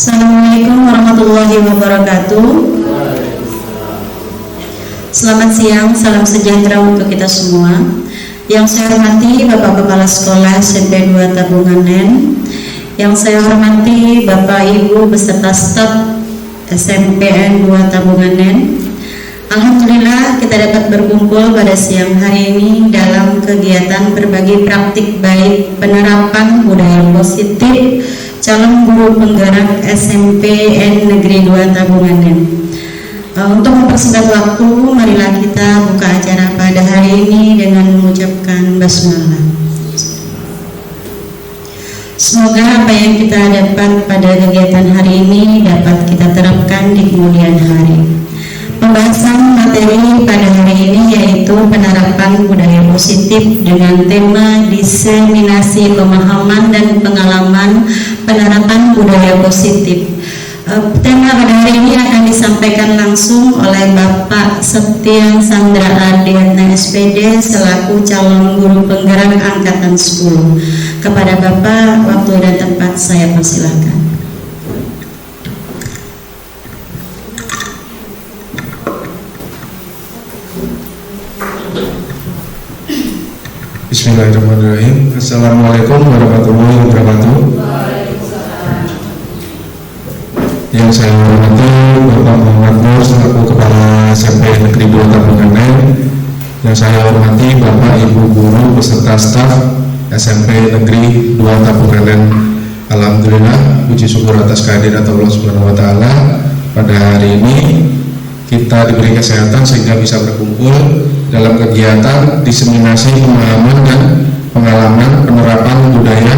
Assalamualaikum warahmatullahi wabarakatuh. Selamat siang, salam sejahtera untuk kita semua. Yang saya hormati Bapak Kepala Sekolah SMP 2 Tabunganen, yang saya hormati Bapak Ibu beserta staf SMPN 2 Tabunganen. Alhamdulillah kita dapat berkumpul pada siang hari ini dalam kegiatan berbagi praktik baik penerapan budaya positif calon guru penggerak SMPN Negeri 2 Tabunganen. Untuk mempersingkat waktu, marilah kita buka acara pada hari ini dengan mengucapkan basmalah. Semoga apa yang kita dapat pada kegiatan hari ini dapat kita terapkan di kemudian hari. Pembahasan materi pada hari ini yaitu penerapan budaya positif dengan tema diseminasi pemahaman dan pengalaman penerapan budaya positif. Tema pada hari ini akan disampaikan langsung oleh Bapak Septian Sandra Ardiatna SPD selaku calon guru penggerak angkatan 10. Kepada Bapak, waktu dan tempat saya persilahkan. Bismillahirrahmanirrahim. Assalamualaikum warahmatullahi wabarakatuh. Yang saya hormati Bapak Muhammad Nur selaku Kepala SMP Negeri 2 Tabunganen. Yang saya hormati Bapak Ibu guru beserta staf SMP Negeri 2 Tabunganen. Alhamdulillah, puji syukur atas kehadiran Allah Subhanahu wa taala. Pada hari ini kita diberi kesehatan sehingga bisa berkumpul dalam kegiatan diseminasi pemahaman dan pengalaman penerapan budaya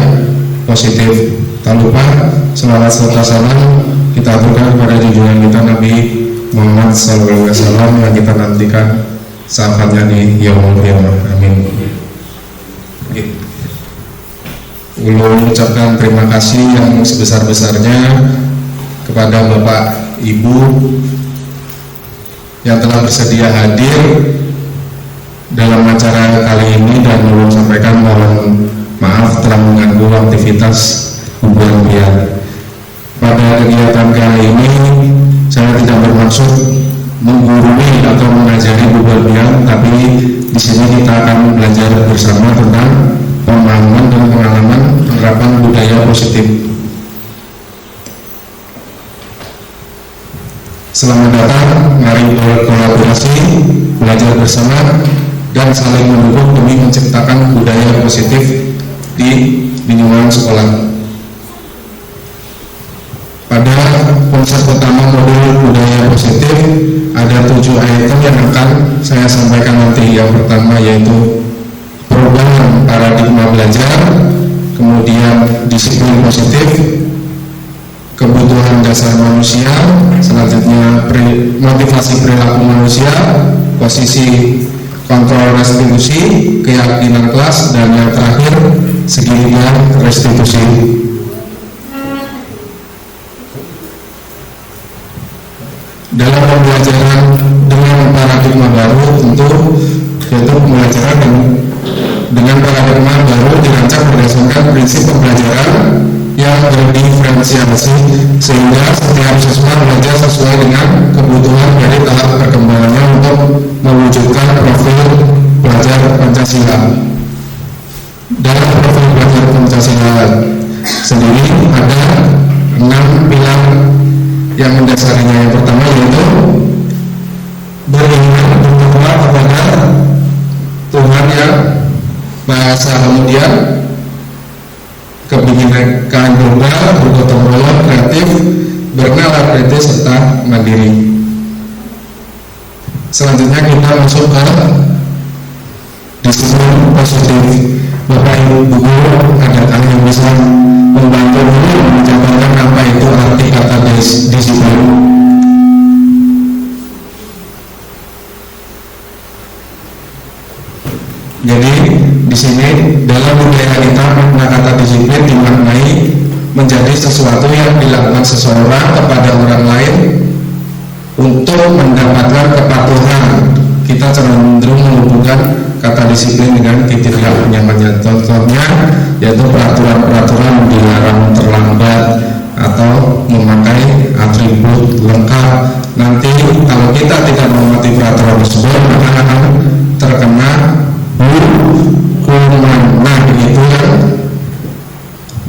positif. Tak lupa selawat serta salam kita aturkan kepada junjungan kita Nabi Muhammad SAW yang kita nantikan sahabatnya di yaumul qiyamah. Amin. Ulun mengucapkan terima kasih yang sebesar-besarnya kepada Bapak Ibu yang telah bersedia hadir dalam acara kali ini, dan ulun sampaikan mohon maaf telah mengganggu aktivitas hubungan biar. Pada kegiatan kali ini saya tidak bermaksud menggurui atau mengajari bubalbian, tapi di sini kita akan belajar bersama tentang pemahaman dan pengalaman penerapan budaya positif. Selamat datang, mari berkolaborasi, belajar bersama, dan saling mendukung demi menciptakan budaya positif di lingkungan sekolah. Pada konsep utama modul budaya positif ada 7 item yang akan saya sampaikan nanti. Yang pertama yaitu perubahan paradigma belajar, kemudian disiplin positif, kebutuhan dasar manusia, selanjutnya motivasi perilaku manusia, posisi kontrol restitusi, keyakinan kelas, dan yang terakhir segitiga restitusi. Dalam pembelajaran dengan paradigma baru tentu yaitu pembelajaran dengan paradigma baru dirancang berdasarkan prinsip pembelajaran yang berdiferensiasi sehingga setiap siswa belajar sesuai dengan kebutuhan dari tahap perkembangannya untuk mewujudkan profil belajar Pancasila. Dalam profil belajar Pancasila sendiri ada 6 pilar yang mendasarinya. Yang pertama yaitu beriman bertakwa kepada Tuhan Yang Maha Esa, kemudian kebinekaan global, bergotong royong, kreatif, bernalar kritis, serta mandiri. Selanjutnya kita masuk ke disiplin positif. Bapak Ibu guru, adakah yang bisa membantu guru menjabarkan apa itu arti kata disiplin? Jadi di sini dalam budaya kita makna kata disiplin dimaknai menjadi sesuatu yang dilakukan seseorang kepada orang lain untuk mendapatkan kepatuhan. Kita cenderung menghubungkan kata disiplin dengan kriteria penyampaian. Contohnya yaitu peraturan-peraturan dilarang terlambat atau memakai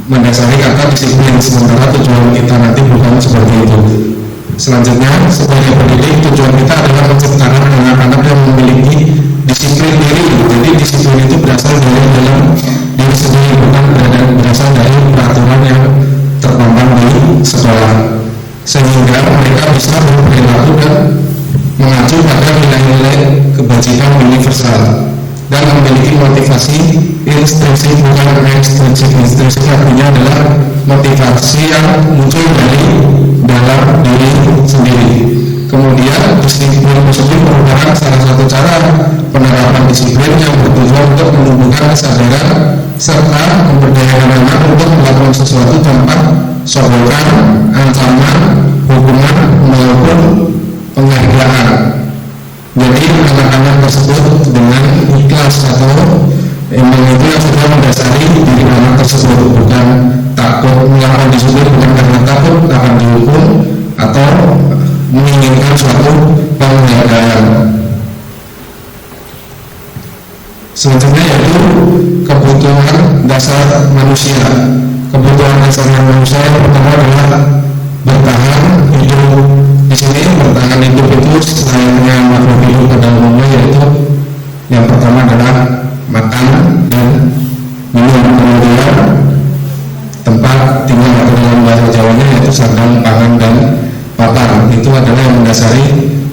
mendasari kata disiplin, sementara tujuan kita nanti bukan seperti itu. Selanjutnya, sebagai pendidik tujuan kita adalah menciptakan anak-anak yang memiliki disiplin diri. Jadi disiplin itu berasal dari dalam diri sendiri, bukan berasal dari peraturan yang terpampang di sekolah, sehingga mereka bisa berperilaku dan mengacu pada nilai-nilai kebajikan universal dan memiliki motivasi intrinsik, bukan ekstrinsik. Intrinsik artinya adalah motivasi yang muncul dari dalam diri sendiri. Kemudian disiplin tersebut merupakan salah satu cara penerapan disiplin yang bertujuan untuk menumbuhkan kesadaran serta memberdayakan anak untuk melakukan sesuatu tanpa sogokan, ancaman, hukuman maupun penghargaan. Jadi anak-anak tersebut dengan ikhlas atau emang itu yang sudah mendasari diri anak tersebut, bukan takut melakukan disiplin bukan karena takut akan dihukum atau menginginkan suatu penghargaan. Selanjutnya yaitu kebutuhan dasar manusia. Kebutuhan dasar manusia yang pertama adalah bertahan hidup. Di sini bertahan hidup itu selayaknya makhluk hidup pada umumnya, yaitu yang pertama adalah makan dan minum, kemudian tempat tinggal atau dalam bahasa Jawanya yaitu sandang, pangan dan papan. Itu adalah yang mendasari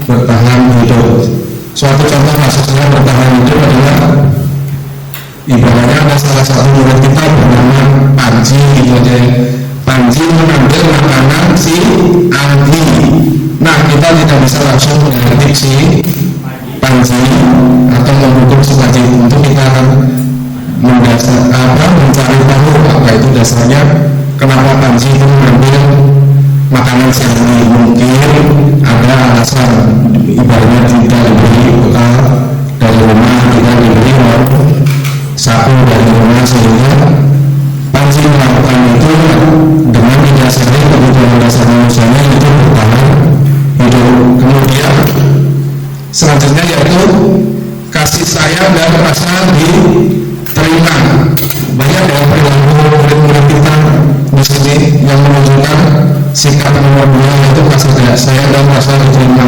bertahan hidup. Suatu contoh kasusnya bertahan hidup adalah ibaratnya ada salah satu murid kita bernama Panji gitu aja. Panji mengambil makanan si Anggi. Nah, kita tidak bisa langsung mengganti si Panji atau menghukum si Panji. Untuk kita akan mencari tahu apa itu dasarnya, kenapa Panji itu mengambil makanan si Anggi. Mungkin ada alasan, ibaratnya tidak diberi bekal dari rumah, tidak diberi sapu dari rumah, sehingga Panji melakukan itu dengan didasari kebutuhan dasar manusianya itu bertahan hidup. Kemudian selanjutnya yaitu kasih sayang dan rasa diterima. Banyak dari perilaku murid-murid kita di sini yang menunjukkan sikap nomor 2 yaitu kasih sayang dan rasa diterima.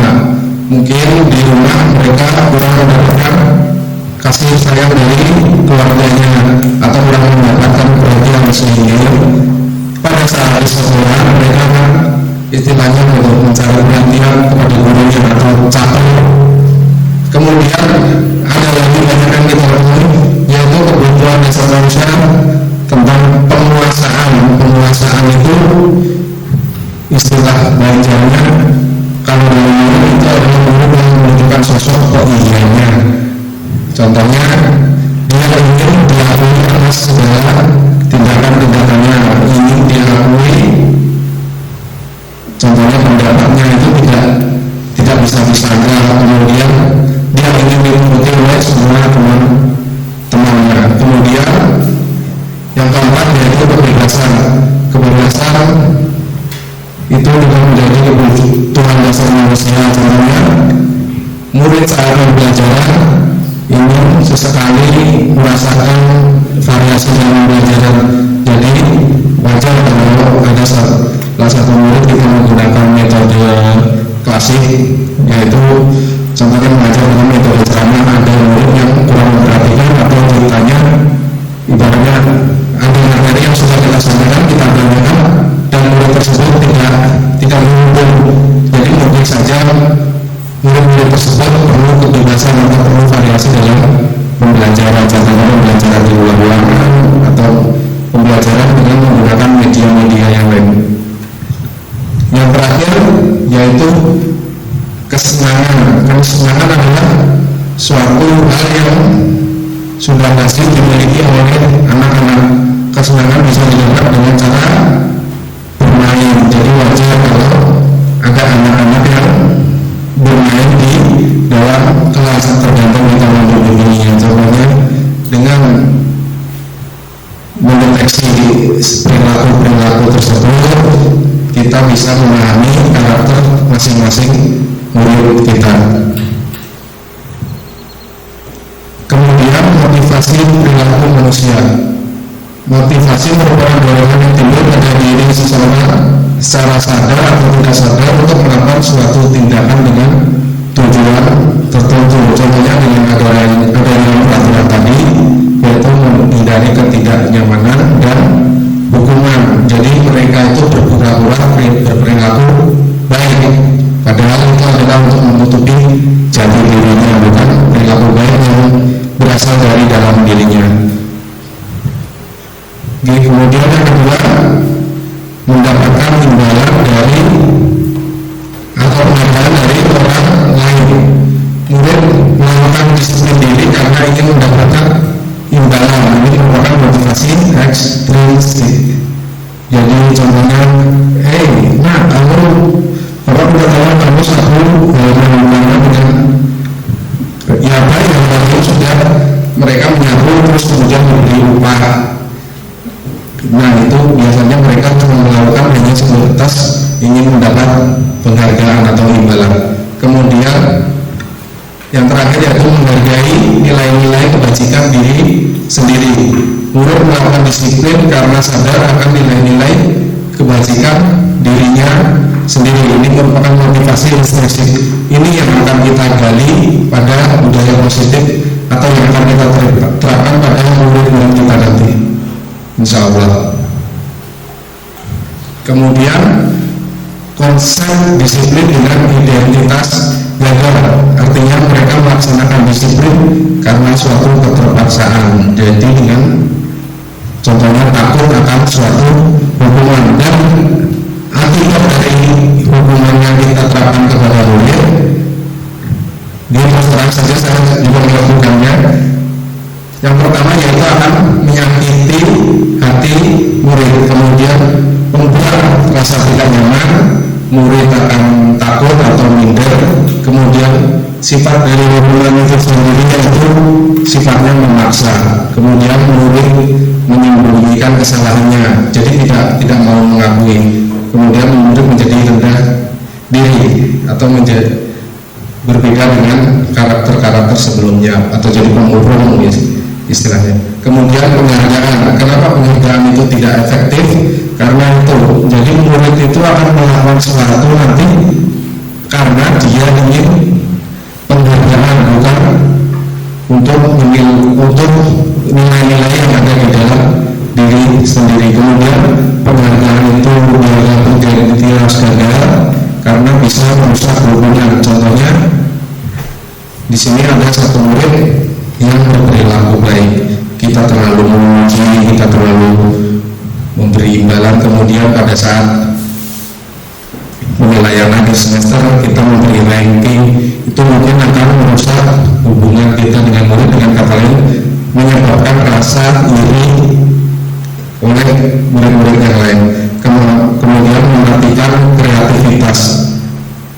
Mungkin di rumah mereka kurang mendapatkan kasih sayang dari keluarganya atau kurang mendapatkan perhatian, sehingga pada saat di sekolah mereka istilahnya untuk mencari perhatian kepada gurunya atau capek. Kemudian ada lagi banyak yang kita temui yaitu kebutuhan dasar manusia tentang penguasaan. Penguasaan itu istilah belajarnya kalau dulu itu adalah guru yang menunjukkan sosok keihliannya. Contohnya dia ingin diakui atas segala tindakan-tindakannya, ingin diakui. Contohnya pendapatnya itu tidak bisa disanggah, kemudian dia ingin diikuti oleh semua teman-temannya. Kemudian yang keempat yaitu kebebasan. Kebebasan itu juga menjadi kebutuhan dasar manusia. Contohnya murid saat pembelajaran ingin sesekali merasakan variasi dalam pembelajaran. Jadi wajar kalau ada salah satu murid kita menggunakan metode klasik, yaitu contohnya mengajar dengan metode ceramah. Ada murid yang kurang memperhatikan atau ceritanya ibaratnya ada materi yang sudah kita sampaikan, kita tanyakan dan murid tersebut tidak mengumpul. Jadi mungkin saja murid-murid tersebut perlu kebebasan atau perlu variasi dalam pembelajaran. Contohnya pembelajaran di luar ruangan atau pembelajaran dengan menggunakan media-media yang lain. Yang terakhir yaitu kesenangan. Kesenangan adalah suatu hal yang sudah pasti dimiliki oleh anak-anak. Kesenangan bisa didapat dengan cara bermain. Jadi wajar kalau ada anak-anak yang bermain di dalam kelas, tergantung kita membimbingnya. Contohnya dengan mendeteksi perilaku tersebut, kita bisa memahami karakter masing-masing murid kita. Kemudian motivasi perilaku manusia. Motivasi merupakan dorongan yang timbul pada diri seseorang secara sadar atau tidak sadar untuk melakukan suatu tindakan dengan tujuan tertentu. Contohnya dengan adanya peraturan tadi, yaitu menghindari ketidaknyamanan dan hukuman. Jadi mereka itu berpura-pura berperilaku baik, padahal itu adalah untuk menutupi jati dirinya, bukan perilaku baik yang berasal dari dalam dirinya. Kemudian yang kedua, mendapatkan imbalan dari atau penghargaan dari orang lain. Murid melakukan disiplin diri karena ingin mendapatkan imbalan. Ini merupakan motivasi ekstrinsik. Jadi contohnya, kamu bapak udah tahu kamu satu dengan ya baik yang lain sudah mereka menyapu terus kemudian memberi upah. Nah itu biasanya mereka melakukan hanya sebatas ingin mendapat penghargaan atau imbalan. Kemudian yang terakhir yaitu menghargai nilai-nilai kebajikan diri sendiri. Murid melakukan disiplin karena sadar akan nilai-nilai kebajikan dirinya sendiri. Ini merupakan motivasi intrinsik. Ini yang akan kita gali pada budaya positif atau yang akan kita terapkan pada murid-murid kita nanti, insya Allah. Kemudian konsep disiplin dengan identitas gagal, artinya mereka melaksanakan disiplin karena suatu keterpaksaan. Jadi dengan contohnya takut akan suatu hukuman, dan akibat dari hukuman yang kita terapkan kepada murid, dia terang saja saya juga melakukannya. Yang pertama yaitu akan menyakiti hati murid, kemudian membuat rasa tidak nyaman, murid akan takut atau minder. Kemudian sifat dari hukuman itu sendiri yaitu sifatnya memaksa, kemudian murid menyembunyikan kesalahannya, jadi tidak mau mengakui. Kemudian murid menjadi rendah diri atau menjadi berbeda dengan karakter-karakter sebelumnya atau jadi pemurung istilahnya. Kemudian penghargaan. Kenapa penghargaan itu tidak efektif? Karena itu, jadi murid itu akan melakukan sesuatu nanti karena dia ingin penghargaan, bukan untuk nilai-nilai yang ada di dalam diri sendiri. Kemudian penghargaan itu identitas gagal karena bisa merusak hubungan. Contohnya di sini ada satu murid yang berperilaku baik, kita terlalu memuji, kita terlalu memberi imbalan, kemudian pada saat penilaian akhir semester kita memberi ranking, itu mungkin akan merusak hubungan kita dengan murid. Dengan kata lain, menyebabkan rasa iri oleh murid-murid yang lain, kemudian mematikan kreativitas.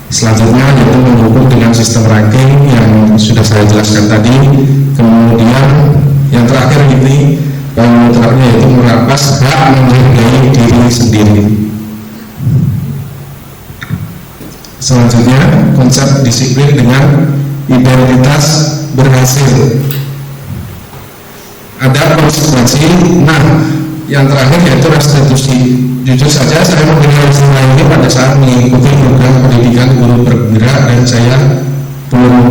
Selanjutnya yaitu mendukung dengan sistem ranking yang sudah saya jelaskan tadi. Kemudian yang terakhir ini yaitu merampas hak menghargai diri sendiri. Selanjutnya konsep disiplin dengan identitas berhasil. Ada konsekuensi. Nah, yang terakhir yaitu restitusi. Jujur saja saya mendengar istilah ini pada saat mengikuti program pendidikan guru bergerak, dan saya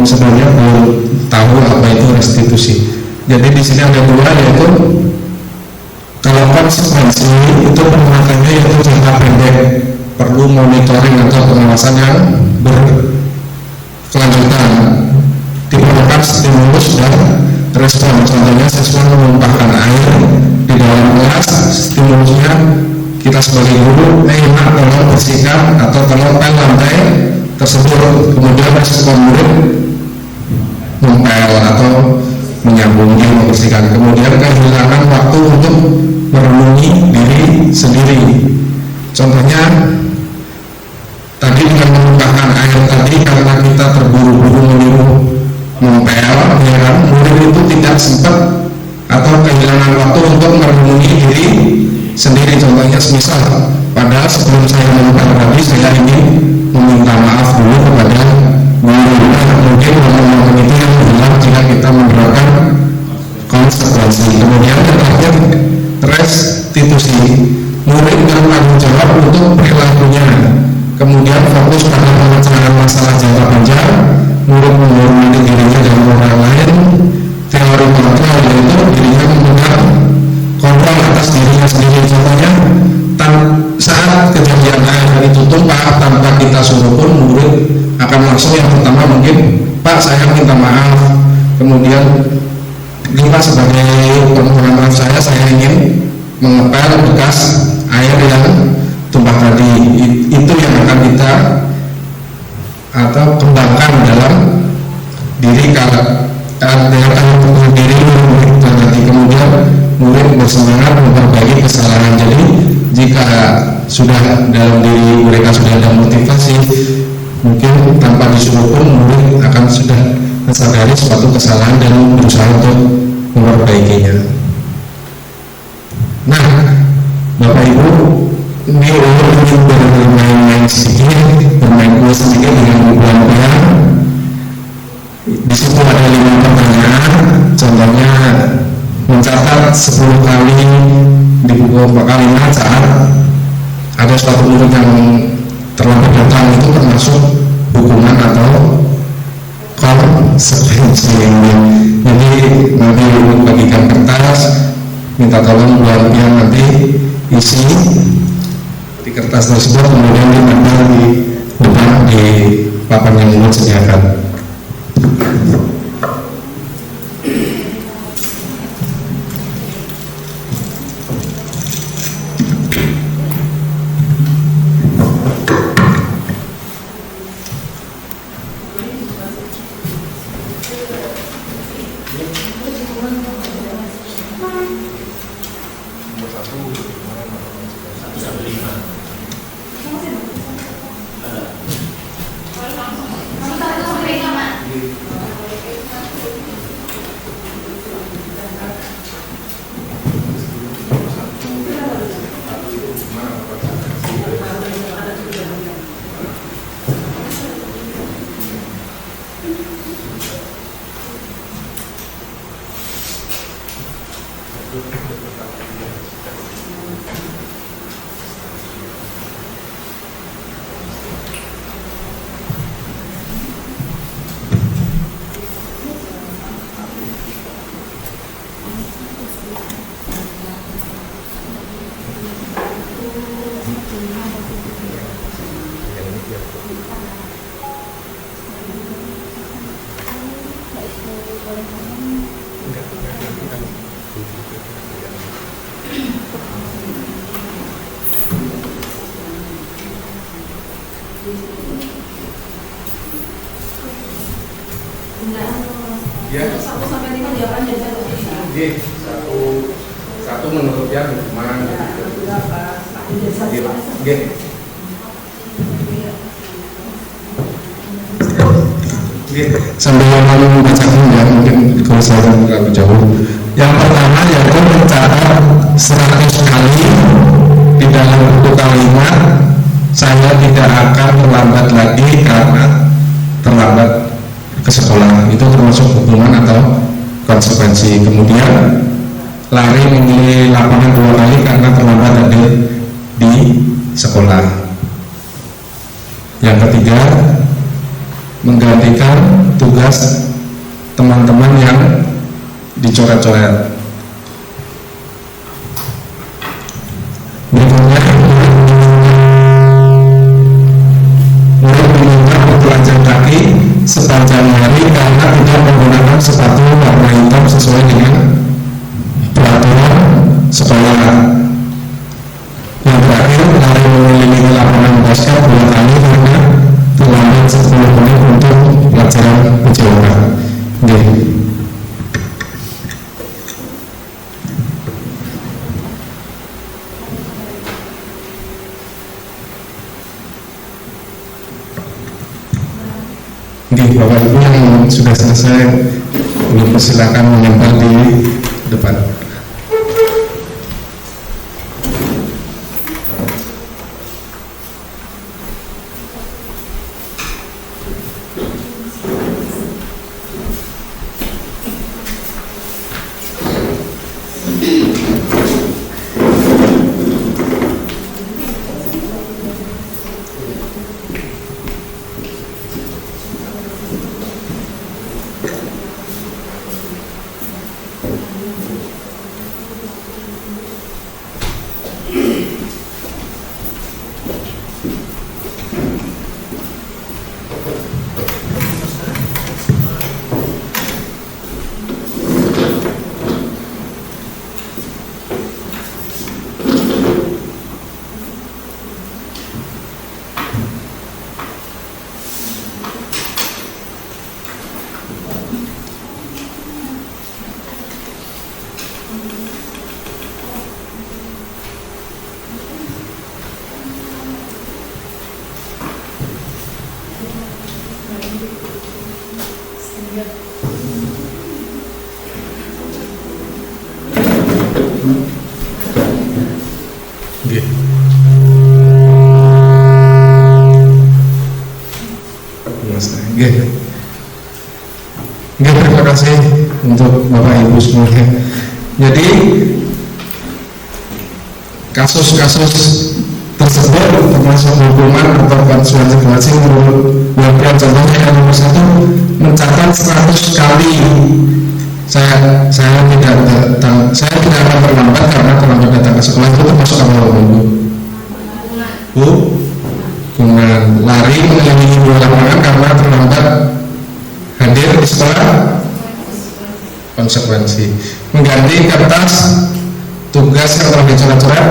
sebelumnya belum tahu apa itu restitusi. Jadi di sini ada dua, yaitu kalau konsekuensi itu penerapannya yaitu jangka pendek, perlu monitoring atau pengawasan yang berkelanjutan, diperlukan stimulus dan respon. Contohnya siswa menumpahkan air di dalam kelas, stimulusnya kita sebagai guru, tolong bersihkan atau tolong pel lantai tersebut. Kemudian respon murid mempel atau menyambungi, membersihkan. Kemudian kehilangan waktu untuk merenungi diri sendiri. Contohnya tadi dengan menumpahkan air tadi, karena kita terburu-buru meniru mempel, ya kan, murid itu tidak sempat atau kehilangan waktu untuk merenungi diri sendiri. Contohnya semisal, padahal sebelum saya menumpah tadi saya ingin meminta maaf dulu kepada guru. Mungkin momen-momen itu yang hilang jika kita menerapkan konsekuensi. Kemudian terakhir institusi, murid bertanggung jawab untuk perilakunya, kemudian fokus pada pemecahan masalah jangka panjang, murid menghormati dirinya dan orang lain. Teori kontrol yaitu dirinya memegang kontrol atas dirinya sendiri. Contohnya, saat kejadian air itu tumpah tanpa kita suruh pun, murid akan langsung yang pertama mungkin, Pak saya minta maaf, kemudian ini Pak sebagai permohonan maaf saya ingin mengepel bekas air yang tumpah tadi. Itu yang akan kita atau kembangkan dalam diri diri murid nanti. Kemudian murid bersemangat memperbaiki kesalahan. Jadi jika sudah dalam diri mereka sudah ada motivasi, mungkin tanpa disuruh pun murid akan sudah mensadari suatu kesalahan dan berusaha untuk memperbaikinya. Nah, Bapak Ibu, ini untuk bermain-main sedikit, bermain sedikit dengan bulan-bulan. Di situ ada 5 pertanyaan, contohnya mencatat 10 kali di buku kalimat saat ada suatu murid yang terlambat datang, itu termasuk hukuman atau konsekuensi. Jadi nanti bagikan kertas, minta tolong buatnya nanti isi di kertas tersebut, kemudian ditempel di depan di papan yang murid sediakan. Ya. 1 sampai 5 jawaban dan 1 G. Satu menurut yang hukuman. G. Sambil membacakan ya, mungkin kalau saya terlalu jauh. Yang pertama yaitu mencatat 100 kali di dalam buku kalimat, saya tidak akan terlambat lagi karena terlambat ke sekolah. Itu termasuk hukuman atau konsekuensi. Kemudian lari memilih lapangan 2 kali karena terlambat hadir di sekolah. Yang ketiga, menggantikan tugas teman-teman yang dicoret-coret. Berikutnya, mulai menggunakan telanjang kaki sepanjang hari karena tidak menggunakan sepatu warna hitam sesuai dengan peraturan sekolah. Yang terakhir, lari mengelilingi lapangan basket 2 kali karena terlambat 10 menit untuk pelajaran kejuaraan. Bapak Ibu yang sudah selesai, silakan menempel di depan. Oke. Oke. Terima kasih untuk Bapak Ibu semuanya. Jadi kasus-kasus tersebut termasuk hukuman atau konsekuensi menurut Bapak, contohnya yang nomor 1 mencatat 100 kali. Saya tidak akan terlambat karena terlambat datang ke sekolah, itu termasuk apa Bapak Ibu? Hukuman. Lari mengelilingi dua lapangan karena terlambat hadir di sekolah, konsekuensi. Mengganti kertas tugas yang telah dicoret-coret,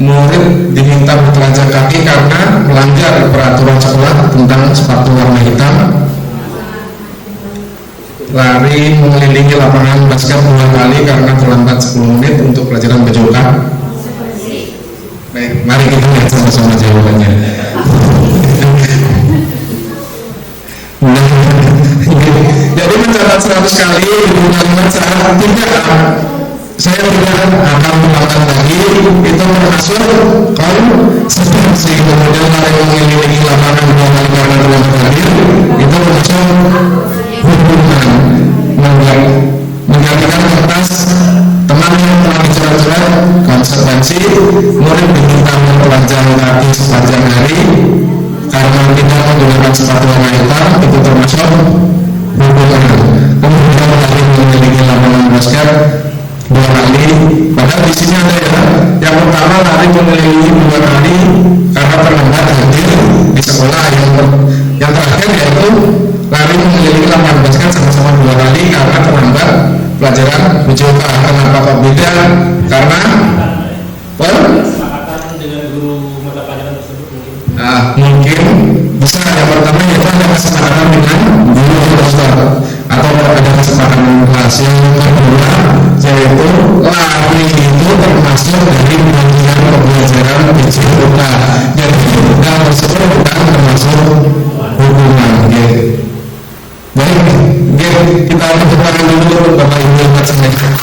murid diminta bertelanjang kaki karena melanggar peraturan sekolah tentang sepatu warna hitam. Lari mengelilingi lapangan basket 2 kali karena terlambat 10 menit untuk pelajaran berjulak. Baik, mari kita lihat sama-sama jawabannya. Jadi mencatat 100 kali dengan saat tidak, saya tidak akan melakukan lagi, itu termasuk konsekuensi. Kemudian lari mengelilingi lapangan 2 kali karena terlambat hadir, itu termasuk hukuman. Menggantikan kertas teman yang telah dicoret-coret, konsekuensi. Murid diminta bertelanjang kaki sepanjang hari karena tidak menggunakan sepatu warna hitam, itu termasuk hukuman. Kemudian lari mengelilingi lapangan basket 2 kali. Padahal di sini ada ya, yang pertama lari mengelilingi 2 kali karena terlambat hadir di sekolah. Yang terakhir yaitu lari mengelilingi lapangan basket sama-sama 2 kali karena terlambat pelajaran BJK. Kenapa kok beda? Karena kesepakatan dengan guru mata pelajaran tersebut mungkin. Mungkin bisa. Yang pertama yaitu ada kesepakatan dengan guru atau ada kesepakatan kelas. Yang kedua yaitu lari itu termasuk dari bagian pembelajaran BJK. Jadi hal tersebut bukan termasuk hukuman. Baik, kita tepuk dulu Bapak Ibu yang terima kasih.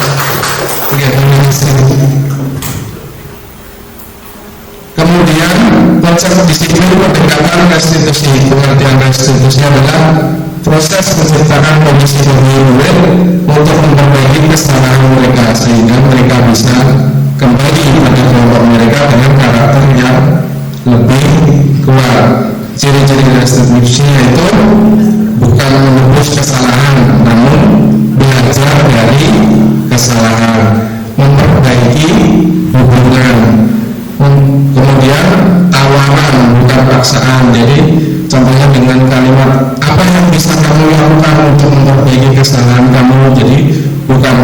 Kemudian konsep disiplin pendekatan restitusi. Pengertian restitusi adalah proses menciptakan kondisi bagi murid untuk memperbaiki kesalahan mereka sehingga mereka bisa kembali pada kelompok mereka dengan karakter yang lebih kuat. Ciri-ciri restitusi yaitu bukan menebus kesalahan, namun belajar dari kesalahan, memperbaiki hubungan. Kemudian tawaran, bukan paksaan. Jadi contohnya dengan kalimat apa yang bisa kamu lakukan untuk memperbaiki kesalahan kamu. Jadi bukan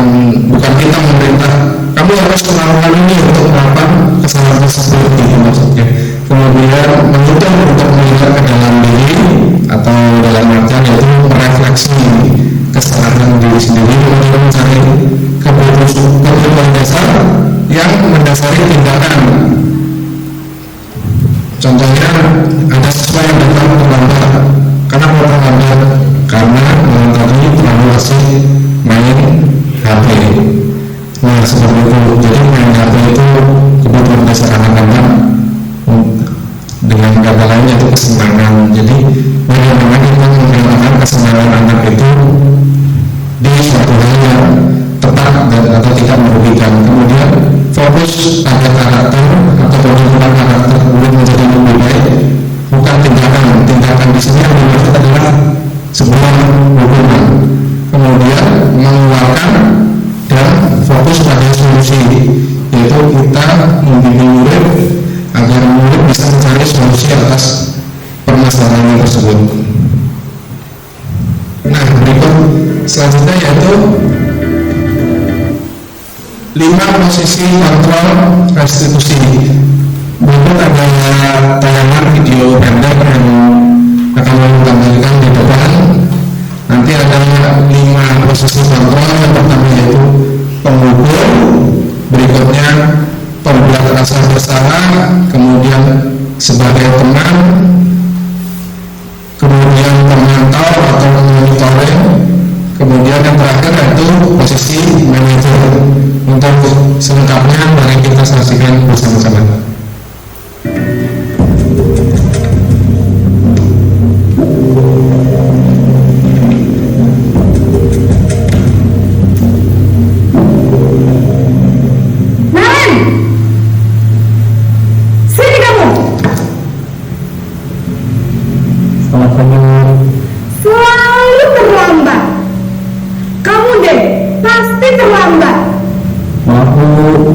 kita memerintah kamu harus melakukan ini untuk melakukan kesalahan tersebut, gitu maksudnya. Kemudian menuntut untuk melihat ke dalam diri atau dalam artian yaitu merefleksi kesalahan diri sendiri, kemudian mencari kebutuhan dasar yang mendasari tindakan. Contohnya ada siswa yang datang terlambat. Kenapa terlambat? Karena tadi terlalu asik main HP. Nah seperti itu. Jadi main HP itu kebutuhan dasar anak-anak, dengan kata lain yaitu kesenangan. Jadi bagaimana kita menghilangkan kesenangan anak itu di suatu hal yang tepat dan atau tidak merugikan. Kemudian fokus pada karakter atau pembentukan karakter murid menjadi lebih baik, bukan tindakan. Tindakan di sini yang dimaksud adalah sebuah hukuman. Kemudian mengeluarkan dan fokus pada solusi, yaitu kita membimbing murid agar murid bisa mencari solusi atas permasalahan tersebut. Nah, berikut selanjutnya yaitu 5 posisi kontrol restitusi. Berikut ada tayangan video pendek yang akan kami tampilkan di depan. Nanti ada 5 posisi kontrol. Yang pertama yaitu pengukur, berikutnya pembuat rasa bersalah, kemudian sebagai teman, kemudian pemantau atau monitoring, kemudian yang terakhir yaitu posisi manajer. Untuk selengkapnya mari kita bersama-sama. Selalu terlambat. Kamu deh pasti terlambat. Maaf Bu,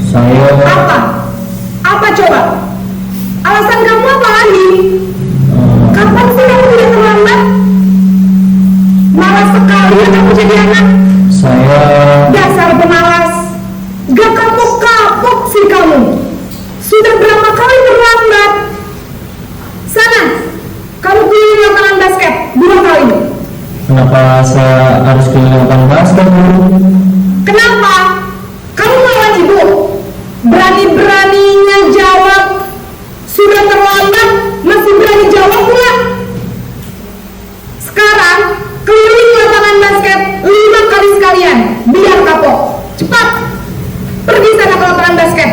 saya Apa coba? Alasan kamu apa lagi? Kapan sih kamu tidak terlambat? Malas sekali ya kamu jadi anak. saya Dasar pemalas. Gak kapok-kapok sih kamu. Sudah berapa kali terlambat? Sana, kamu keliling lapangan basket 2 kali. kenapa saya harus keliling lapangan basket Bu? Kenapa? Kamu melawan ibu. Berani-beraninya jawab. Sudah terlambat, masih berani jawab pula. Sekarang, keliling lapangan basket 5 kali sekalian. Biar kapok. Cepat. Pergi sana ke lapangan basket.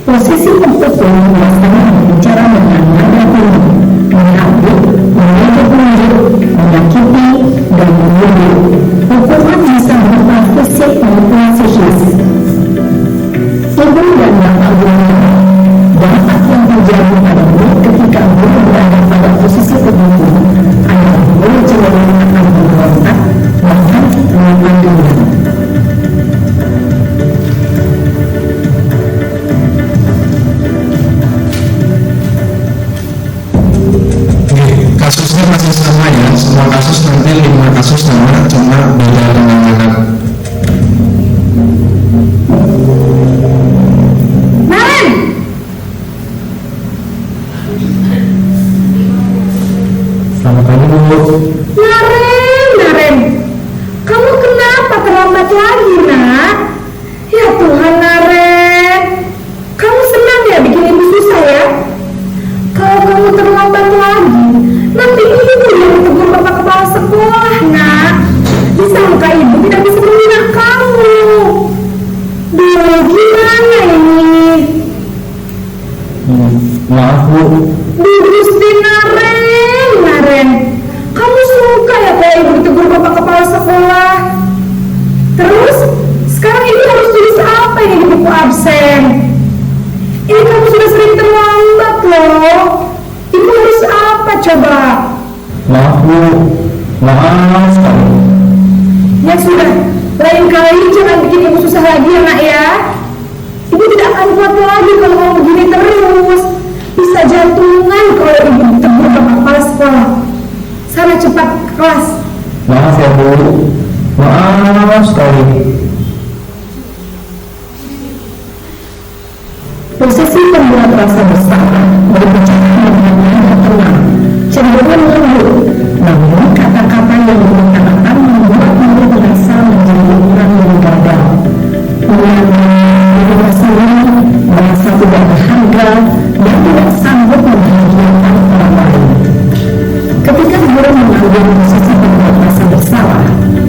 Posisi tertutup biasanya berbicara dengan nada tinggi, mengganggu, menunjuk-nunjuk, menyakiti, dan menyindir. Hukuman bisa berupa fisik maupun psikis. Ibu dan bapak guru, dampak yang terjadi pada guru ketika guru berada pada posisi tertentu adalah guru cenderung akan memberontak, bahkan melakukan dendam. Kasusnya masih sama ya, semua kasus nanti 5 kasus sama, cuma beda penanganan. Naren! Selamat pagi Bu. Naren, kamu kenapa terlambat lagi, nak? Ya Tuhan, Naren, kamu senang ya bikin ibu susah ya? Kalau kamu terlambat lagi, nanti ibu yang tegur bapak kepala sekolah, nak. Disangka ibu tidak bisa membina kamu. Duh, gimana ini? Maaf Bu, Gusti Naren, kamu suka ya kalau ibu ditegur bapak kepala sekolah? Terus, sekarang ibu harus tulis apa ini di buku absen? Ini kamu sudah sering terlambat loh. Ibu harus apa coba? maaf Bu, maaf sekali. Ya sudah, lain kali jangan bikin ibu susah lagi ya nak ya. Ibu tidak akan kuat lagi kalau kamu begini terus. Bisa jantungan kalau ibu ditegur bapak kepala sekolah. Sana cepat ke kelas. Maaf ya Bu, maaf sekali. Posisi pembuat rasa bersalah berbicara dengan nada tenang, cenderung lembut, namun kata-kata yang berutak-atak membuat murid merasa menjadi orang yang gagal. Murid merasa lemah, merasa tidak berharga, dan tidak sanggup membahagiakan orang lain. Ketika guru mengambil posisi pembuat rasa bersalah,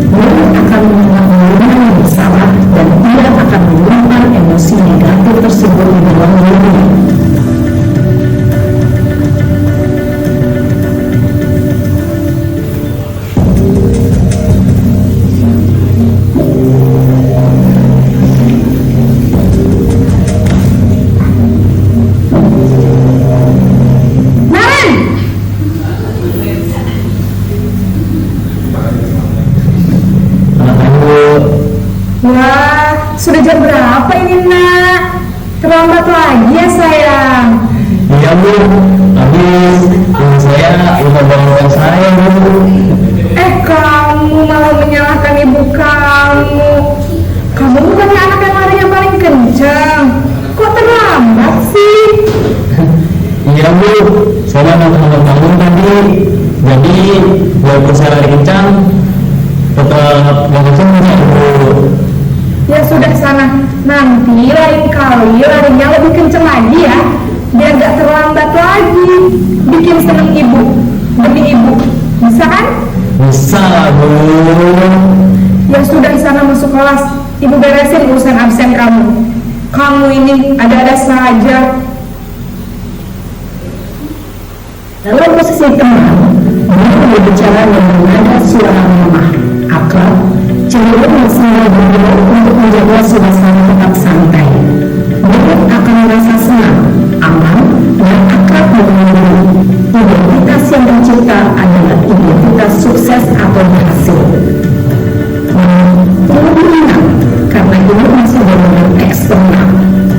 murid akan menganggap muridnya yang bersalah dan ia akan menyimpan emosi negatif tersebut di dalam dirinya. Naren! Selamat pagi Bu. Wah, sudah jam berapa ini nak? Terlambat lagi ya sayang. Iya Bu, habis ibu saya lupa bawa saya Bu. Kamu malah menyalahkan ibu kamu. Kamu bukannya anak yang larinya paling kencang. Kok terlambat sih? Iya Bu, saya nonton bangun tadi, jadi walaupun saya lari kencang, tetap gak kencang ya Bu. Ya sudah sana. Nanti lain kali larinya lebih kencang lagi ya. Biar gak terlambat lagi. Bikin seneng ibu. Demi ibu. Bisa kan? Bisa Bu. Ya sudah, di sana masuk kelas. Ibu beresin urusan absen kamu. Kamu ini ada-ada saja. Dalam posisi tenang, dia berbicara dengan nada suara lemah, akrab, cenderung bersemangat bergerak untuk menjaga suasana tetap santai. Dia akan merasa senang, aman, dan akrab dengan diri. Identitas yang tercipta adalah identitas sukses atau berhasil. Perlu diingat, karena ini masih benar eksternal,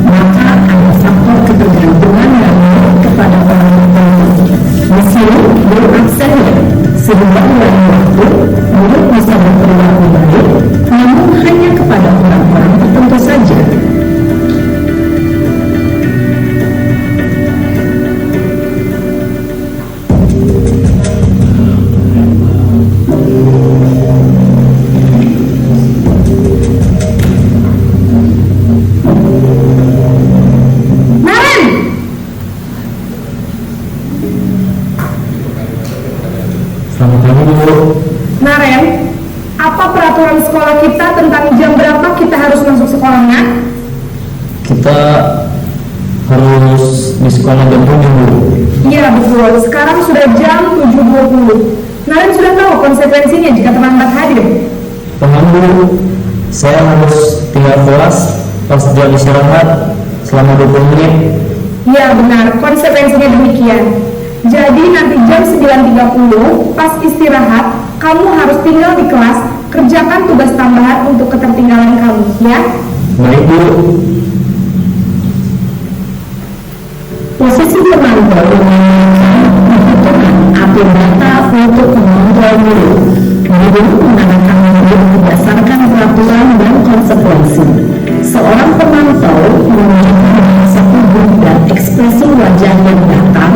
maka ada faktor ketergantungan dan kepada orang lain. Di sini belum absennya, sehingga lain waktu murid bisa berperilaku baik, namun hanya kepada orang-orang tertentu saja. Selamat pagi Bu. Naren, apa peraturan sekolah kita tentang jam berapa kita harus masuk sekolahnya? Kita harus di sekolah jam 7 Bu. Iya betul, sekarang sudah jam 7.20. Naren sudah tahu konsekuensinya jika terlambat hadir. Paham Bu, saya harus tinggal kelas pas jam istirahat selama 20 menit. Iya benar, konsekuensinya demikian. Jadi nanti jam 9.30 pas istirahat, kamu harus tinggal di kelas, kerjakan tugas tambahan untuk ketertinggalan kamu, ya? Baik Bu. Posisi pemantau membutuhkan api data untuk mengontrol diri. Guru menanamkan murid berdasarkan peraturan dan konsekuensi. Seorang pemantau memiliki bahasa tubuh dan ekspresi wajah yang datar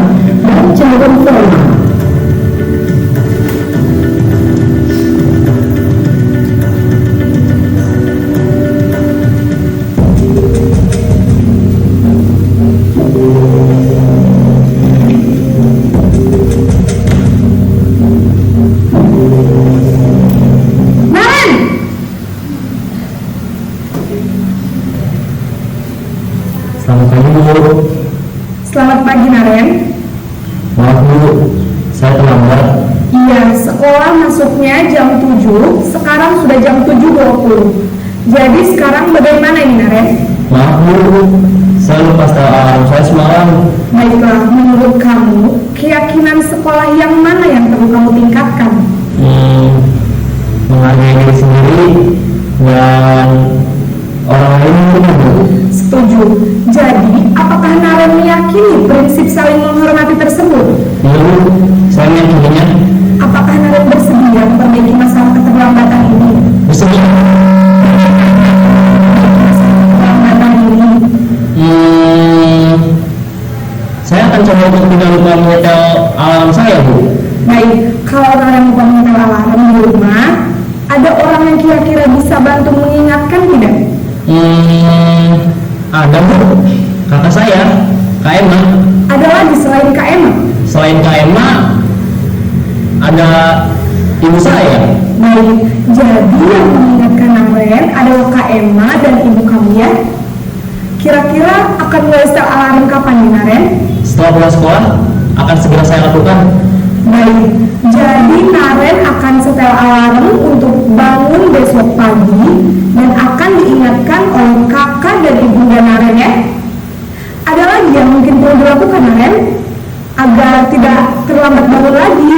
dan cenderung formal. Naren! Selamat pagi Bu. Selamat pagi Naren. Maaf Bu, saya terlambat. Iya, sekolah masuknya jam 7, sekarang sudah jam 7.20. Jadi sekarang bagaimana ini Naren? Maaf Bu, saya lupa setel alarm saya semalam. Baiklah, menurut kamu, keyakinan sekolah yang mana yang perlu kamu tingkatkan? Menghargai diri sendiri dan orang lain juga Bu. Setuju. Jadi, apakah Naren meyakini prinsip saling menghormati tersebut? Iya Bu, saya meyakininya. Apakah Naren bersedia memperbaiki masalah keterlambatan ini? Bersedia. Keterlambatan ini. Saya akan coba untuk tidak lupa menyetel alarm saya Bu. Baik, kalau Naren lupa menyetel alarm di rumah, ada orang yang kira-kira bisa bantu mengingatkan tidak? Ada Bu, kakak saya, Kak Emma. Ada lagi selain Kak Emma? Selain Kak Emma, ada ibu saya. Baik, jadi yang mengingatkan Naren adalah Kak Emma dan ibu kamu ya? Kira-kira akan mulai setel alarm kapan nih Naren? Setelah pulang sekolah, akan segera saya lakukan. Baik, jadi Naren akan setel alarm untuk bangun besok pagi dan akan diingatkan oleh kakak dan ibunda Naren ya. Ada lagi yang mungkin perlu dilakukan Naren agar tidak terlambat bangun lagi.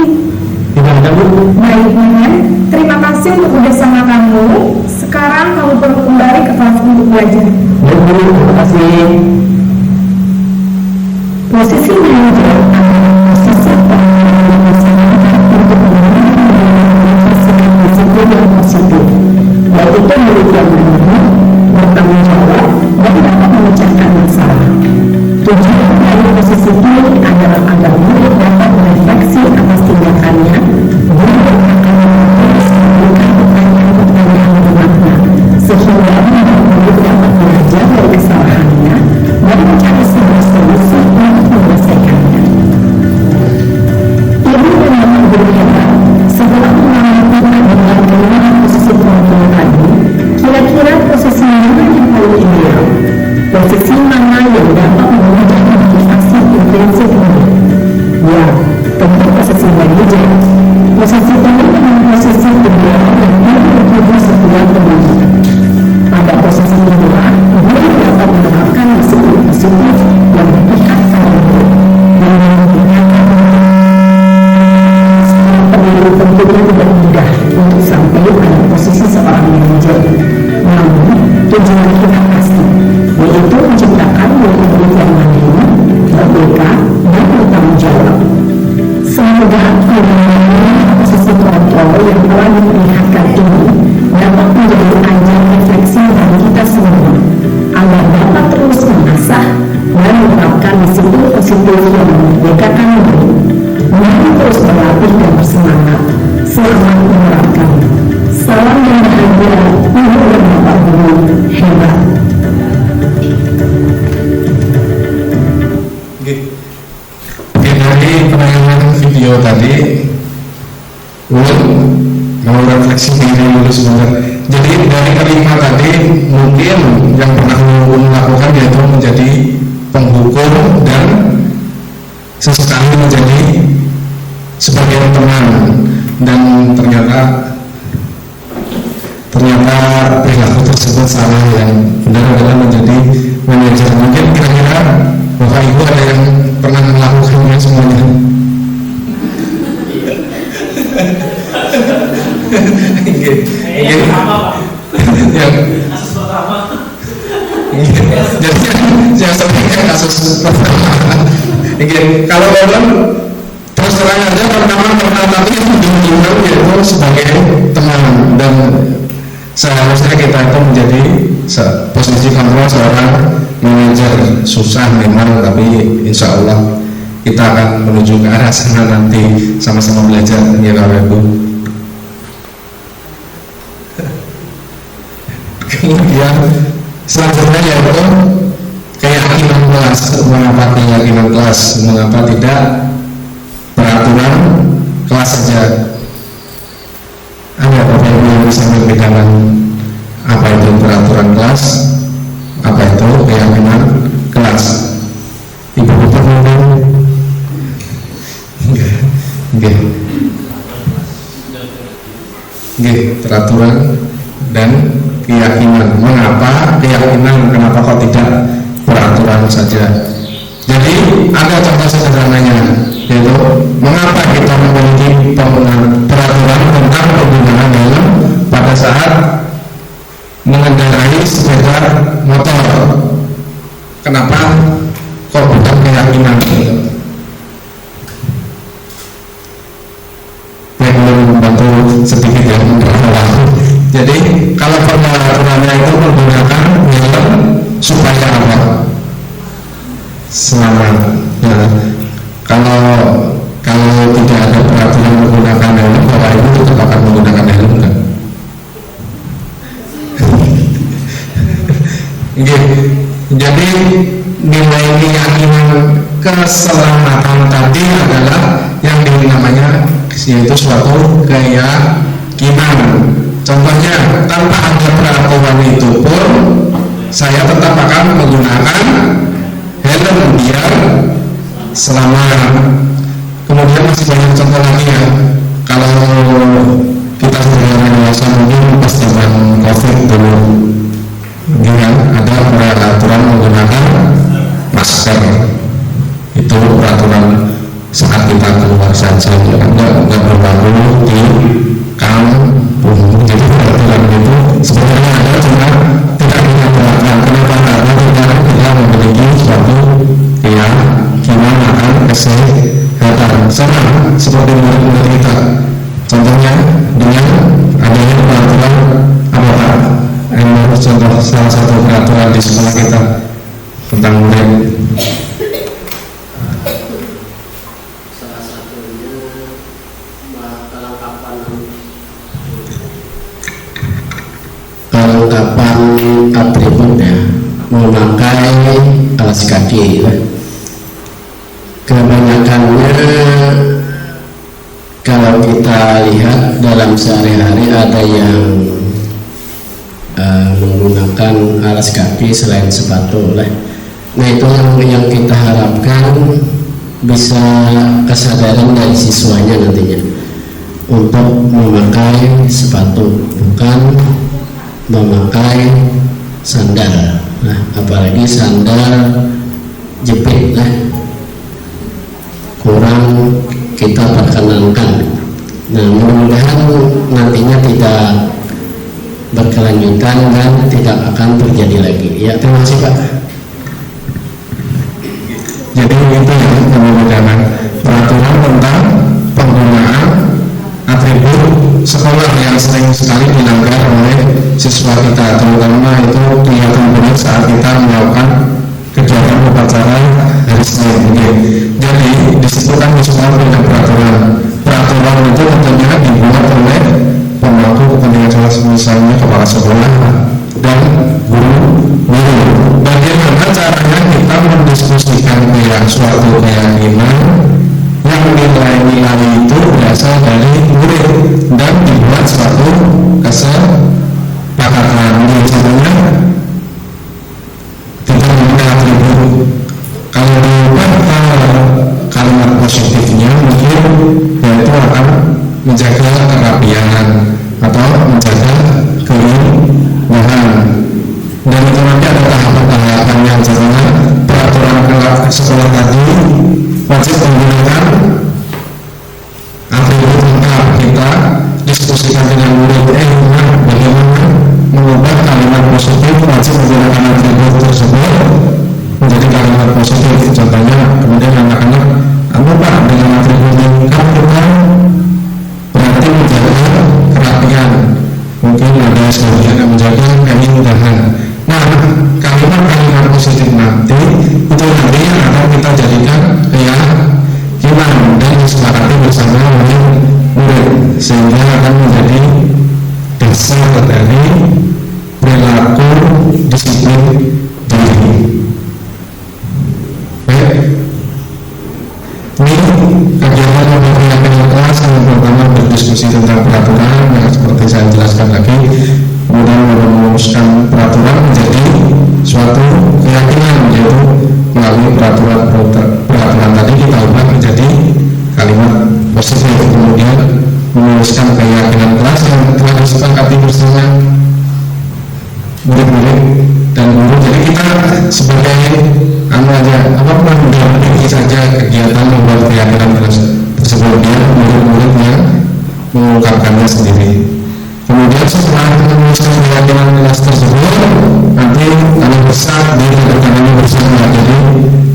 Tidak ada Bu. Baik Naren, terima kasih untuk kerjasama kamu. Sekarang kamu perlu kembali ke kelas untuk belajar. Baik Bu, terima kasih. Posisi manajer adalah posisi yang disarankan untuk mengambil sikap disiplin yang positif, yaitu murid yang benar koneksi ini dulu sebentar. Jadi dari kelima tadi mungkin yang pernah melakukan yaitu menjadi penghukum dan sesekali menjadi sebagai teman, dan ternyata perilaku tersebut salah. Yang benar adalah menjadi manajer. Mungkin kira-kira Bapak Ibu ada yang pernah melakukannya semuanya? Yang pertama Pak, Yang kasus pertama. jadi yang sebenarnya kasus pertama. Kalau memang terus terang aja pertama tapi diundang yaitu sebagai teman, dan seharusnya kita itu menjadi posisi kontrol seorang manajer. Susah memang, tapi insya Allah kita akan menuju ke arah sana nanti, sama-sama belajar ya Bapak Ibu. Kemudian selanjutnya yaitu keyakinan kelas. Mengapa keyakinan kelas? Mengapa tidak peraturan kelas saja? Ada Bapak Ibu yang bisa membedakan apa itu peraturan kelas, apa itu keyakinan kelas? Ibu-ibu mungkin? Peraturan dan keyakinan. Mengapa keyakinan? Kenapa kok tidak peraturan saja? Jadi ada contoh sederhananya, yaitu mengapa kita memiliki peraturan tentang penggunaan helm pada saat mengendarai sepeda motor. Kenapa kok bukan keyakinan? Saya belum membantu sedikit ya. Jadi kalau peraturannya itu menggunakan helm supaya apa? Selamat. Nah, kalau tidak ada peraturan menggunakan helm, Bapak Ibu tetap akan menggunakan helm kan? Jadi nilai keyakinan keselamatan tadi adalah yang namanya yaitu suatu keyakinan. Contohnya, tanpa ada peraturan itu pun saya tetap akan menggunakan helm biar selamat. Kemudian masih banyak contoh lagi ya. Kalau kita sudah dewasa mungkin pas zaman COVID dulu, kan ada peraturan menggunakan masker. Itu peraturan saat kita keluar saja, nggak berlaku di kampung. Jadi peraturan itu sebenarnya ada, cuma tidak kita terapkan. Kenapa? Karena kita tidak memiliki suatu keyakinan akan kesehatan. Sama seperti murid-murid kita. Contohnya dengan adanya peraturan apa Pak? Contoh salah satu peraturan di sekolah kita tentang murid. Kelengkapan atribut ya, memakai alas kaki ya. Kebanyakannya kalau kita lihat dalam sehari-hari ada yang menggunakan alas kaki selain sepatu lah. Nah itu yang kita harapkan bisa kesadaran dari siswanya nantinya untuk memakai sepatu, bukan memakai sandal. Nah apalagi sandal jepit lah, kurang kita perkenankan. Nah mudah-mudahan nantinya tidak berkelanjutan dan tidak akan terjadi lagi. Ya terima kasih Pak. Jadi itu ya kemudian peraturan tentang penggunaan atribut sekolah yang sering sekali dilanggar oleh siswa kita, terutama itu kelihatan benar saat kita melakukan kegiatan upacara hari Senin. Jadi disebutkan di sekolah punya peraturan. Peraturan itu tentunya dibuat oleh pemangku kepentingan sekolah, misalnya kepala sekolah dan guru. Bagaimana caranya kita mendiskusikan suatu keyakinan yang nilai-nilai itu berasal dari murid dan dibuat suatu murid dan guru. Jadi kita sebagai mendampingi saja kegiatan membuat keyakinan tersebut, dia murid-murid yang mengungkapkannya sendiri. Kemudian setelah menuliskan keyakinan kelas tersebut, nanti kalau bisa ditandatangani bersama. Jadi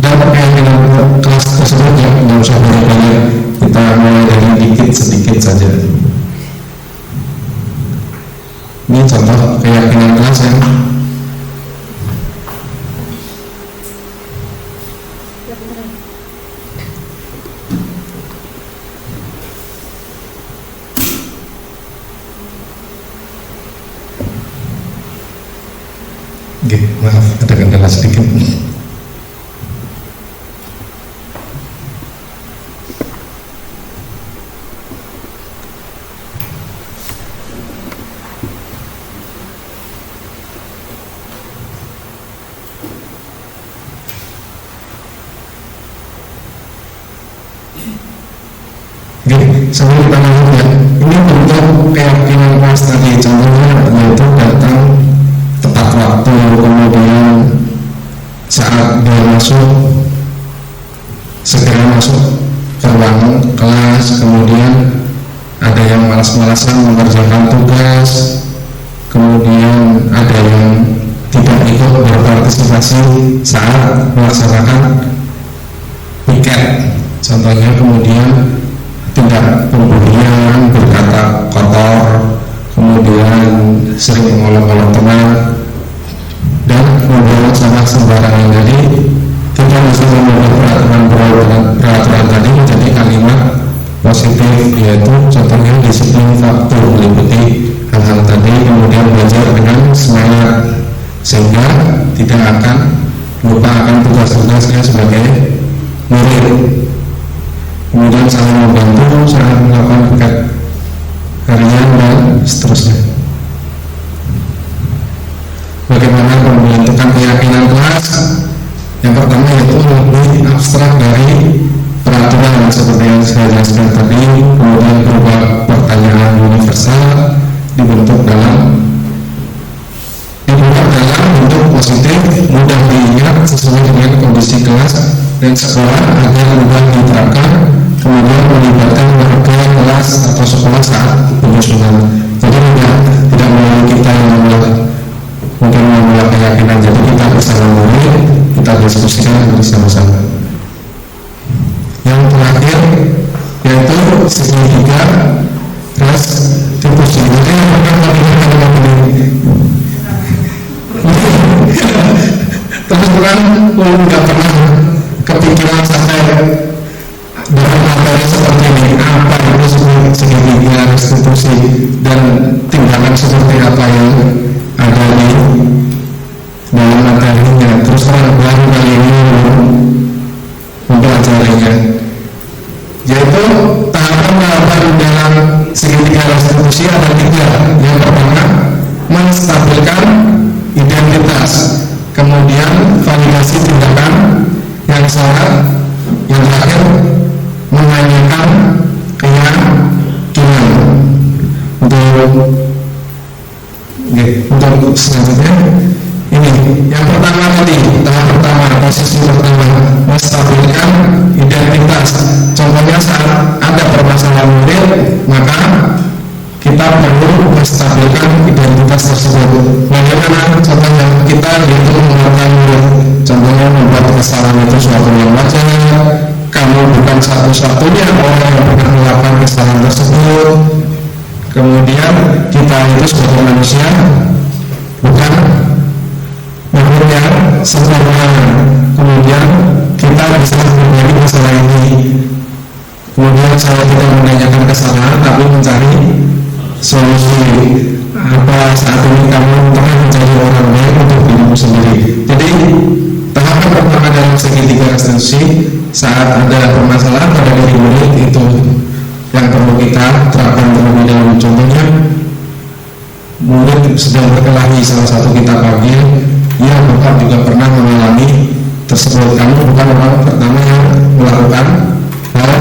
dan keyakinan kelas tersebut ya nggak usah banyak-banyak, kita mulai dari dikit sedikit saja. Ini contoh keyakinan kelas ya. Oke, maaf ada kendala sedikit. Oke, sambil kita lanjut ya. Ini bentuk keyakinan kelas tadi, contohnya yaitu datang tepat waktu, kemudian saat dia masuk segera masuk ke ruang kelas, kemudian ada yang malas-malasan mengerjakan tugas, kemudian ada yang tidak ikut berpartisipasi saat melaksanakan piket, contohnya kemudian tidak pembulian, berkata kotor, kemudian sering mengolok-olok teman dan membuang sampah sembarangan. Jadi kita bisa membuat peraturan tadi menjadi kalimat positif, yaitu contohnya disiplin faktur meliputi hal-hal tadi, kemudian belajar dengan semangat sehingga tidak akan lupa akan tugas-tugasnya sebagai murid. Kemudian saling membantu saat melakukan piket harian dan seterusnya. Bagaimana pembentukan keyakinan kelas? Yang pertama yaitu lebih abstrak dari peraturan seperti yang saya jelaskan tadi, kemudian berupa pertanyaan universal dibuat dalam bentuk positif, mudah diingat sesuai dengan kondisi kelas dan sekolah agar mudah diterapkan, kemudian melibatkan warga kelas atau sekolah saat penyusunan. Jadi tidak melalui kita yang membuat keyakinan, jadi kita bersama murid, kita diskusikan bersama-sama. Yang terakhir yaitu segitiga restitusi. Terus terang nggak pernah kepikiran sampai dalam materi seperti ini, apa itu segitiga restitusi dan tindakan seperti apa yang ada di dalam materinya. Terus terang baru kali ini mempelajarinya, yaitu tahapan dalam segitiga restitusi ada 3. Yang pertama, menstabilkan identitas, kemudian validasi tindakan yang salah, yang terakhir menanyakan keyakinan. Untuk selanjutnya ini yang pertama tadi, tahap pertama, posisi pertama, menstabilkan identitas. Contohnya saat ada permasalahan murid, maka kita perlu menstabilkan identitas tersebut. Bagaimana contohnya? Kita itu menguatkan murid, contohnya membuat kesalahan itu suatu yang wajar, kamu bukan satu-satunya orang yang pernah melakukan kesalahan tersebut. Kemudian kita itu sebagai manusia bukan makhluk yang sempurna, kemudian kita bisa memperbaiki masalah ini. Kemudian saya tidak menanyakan kesalahan tapi mencari solusi. Apa saat ini kamu pernah menjadi orang baik untuk dirimu sendiri? Jadi tahapan pertama dalam segitiga restitusi, saat ada permasalahan pada diri murid, itu yang perlu kita terapkan terlebih dahulu. Contohnya murid sedang berkelahi, salah satu kita panggil, ya Bapak juga pernah mengalami tersebut, kamu bukan orang pertama yang melakukan hal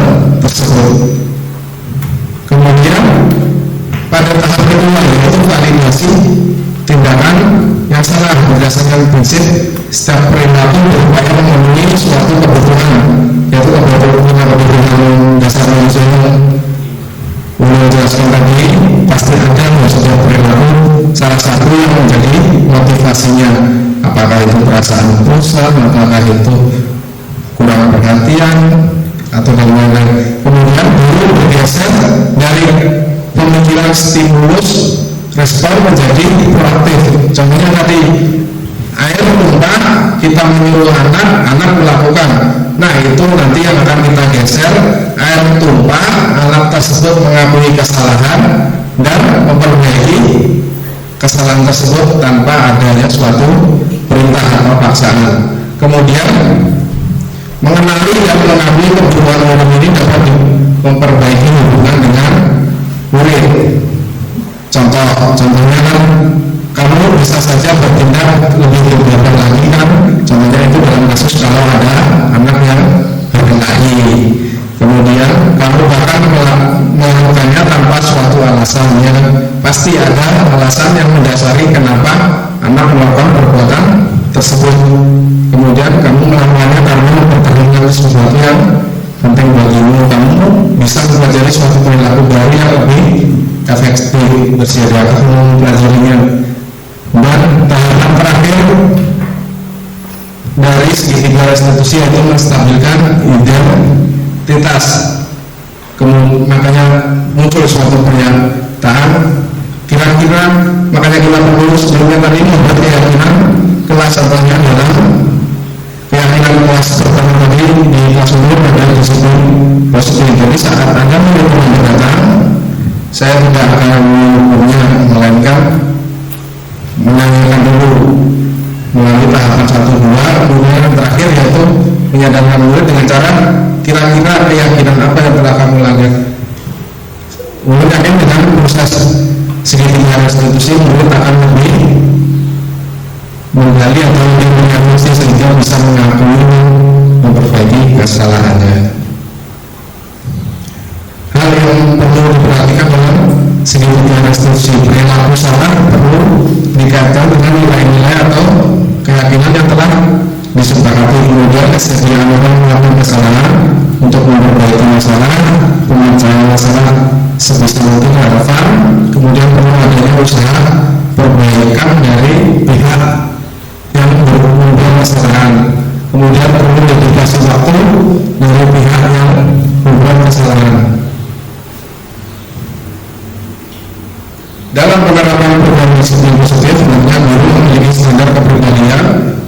tersebut. Kemudian pada tahap kedua yaitu validasi tindakan yang salah berdasarkan prinsip setiap perilaku berupaya memenuhi suatu kebutuhan, yaitu kebutuhan dasar manusia yang boleh jelaskan tadi. Pasti ada setiap perilaku salah satu yang menjadi motivasinya, apakah itu perasaan bosan, apakah itu kurang perhatian atau lain-lain. Kemudian dulu bergeser dari pemikiran stimulus respon menjadi proaktif. Contohnya tadi air tumpah, kita menyuruh anak melakukan. Nah itu nanti yang akan kita geser, air tumpah, anak tersebut mengakui kesalahan dan memperbaiki kesalahan tersebut tanpa adanya suatu perintah atau paksaan. Kemudian mengenali dan mengakui kebutuhan murid ini dapat memperbaiki hubungan dengan murid. Contohnya kan kamu bisa saja bertindak lebih berlebihan lagi kan. Contohnya itu dalam kasus kalau ada anak yang berkelahi, kemudian kamu bahkan melakukannya tanpa suatu alasannya. Pasti ada alasan yang mendasari kenapa anak melakukan perbuatan tersebut. Kemudian kamu melakukannya karena mempertahankan sesuatu yang penting bagimu. Kamu bisa mempelajari suatu perilaku baru yang lebih efektif, bersedia mempelajarinya. Dan tahapan terakhir dari segitiga restitusi yaitu menstabilkan identitas. Makanya muncul suatu pernyataan, kira-kira makanya kita perlu sebelumnya tadi membuat keyakinan kelas. Contohnya dalam keyakinan kelas pertama tadi di kelas umum adalah disiplin positif. Jadi saat Anda menurut datang, saya tidak akan mengukurnya, melainkan menanyakan dulu melalui tahapan 1-2. Kemudian yang terakhir yaitu menyadarkan murid dengan cara kira-kira keyakinan apa yang telah kamu langgar. Kemudian dengan proses segitiga restitusi murid akan lebih menggali atau lebih mengerti sehingga bisa mengakui memperbaiki kesalahannya. Hal yang perlu diperhatikan dalam segitiga restitusi, perilaku salah perlu dikaitkan dengan nilai-nilai atau keyakinan yang telah disepakati. Kemudian kesediaan orang melakukan kesalahan untuk memperbaiki masalah, pemecahan masalah sebisa mungkin relevan. Kemudian perlu adanya usaha perbaikan dari pihak yang membuat kesalahan. Kemudian perlu dedikasi waktu dari pihak yang membuat kesalahan. Dalam penerapan program disiplin positif, tentunya guru memiliki standar kepribadian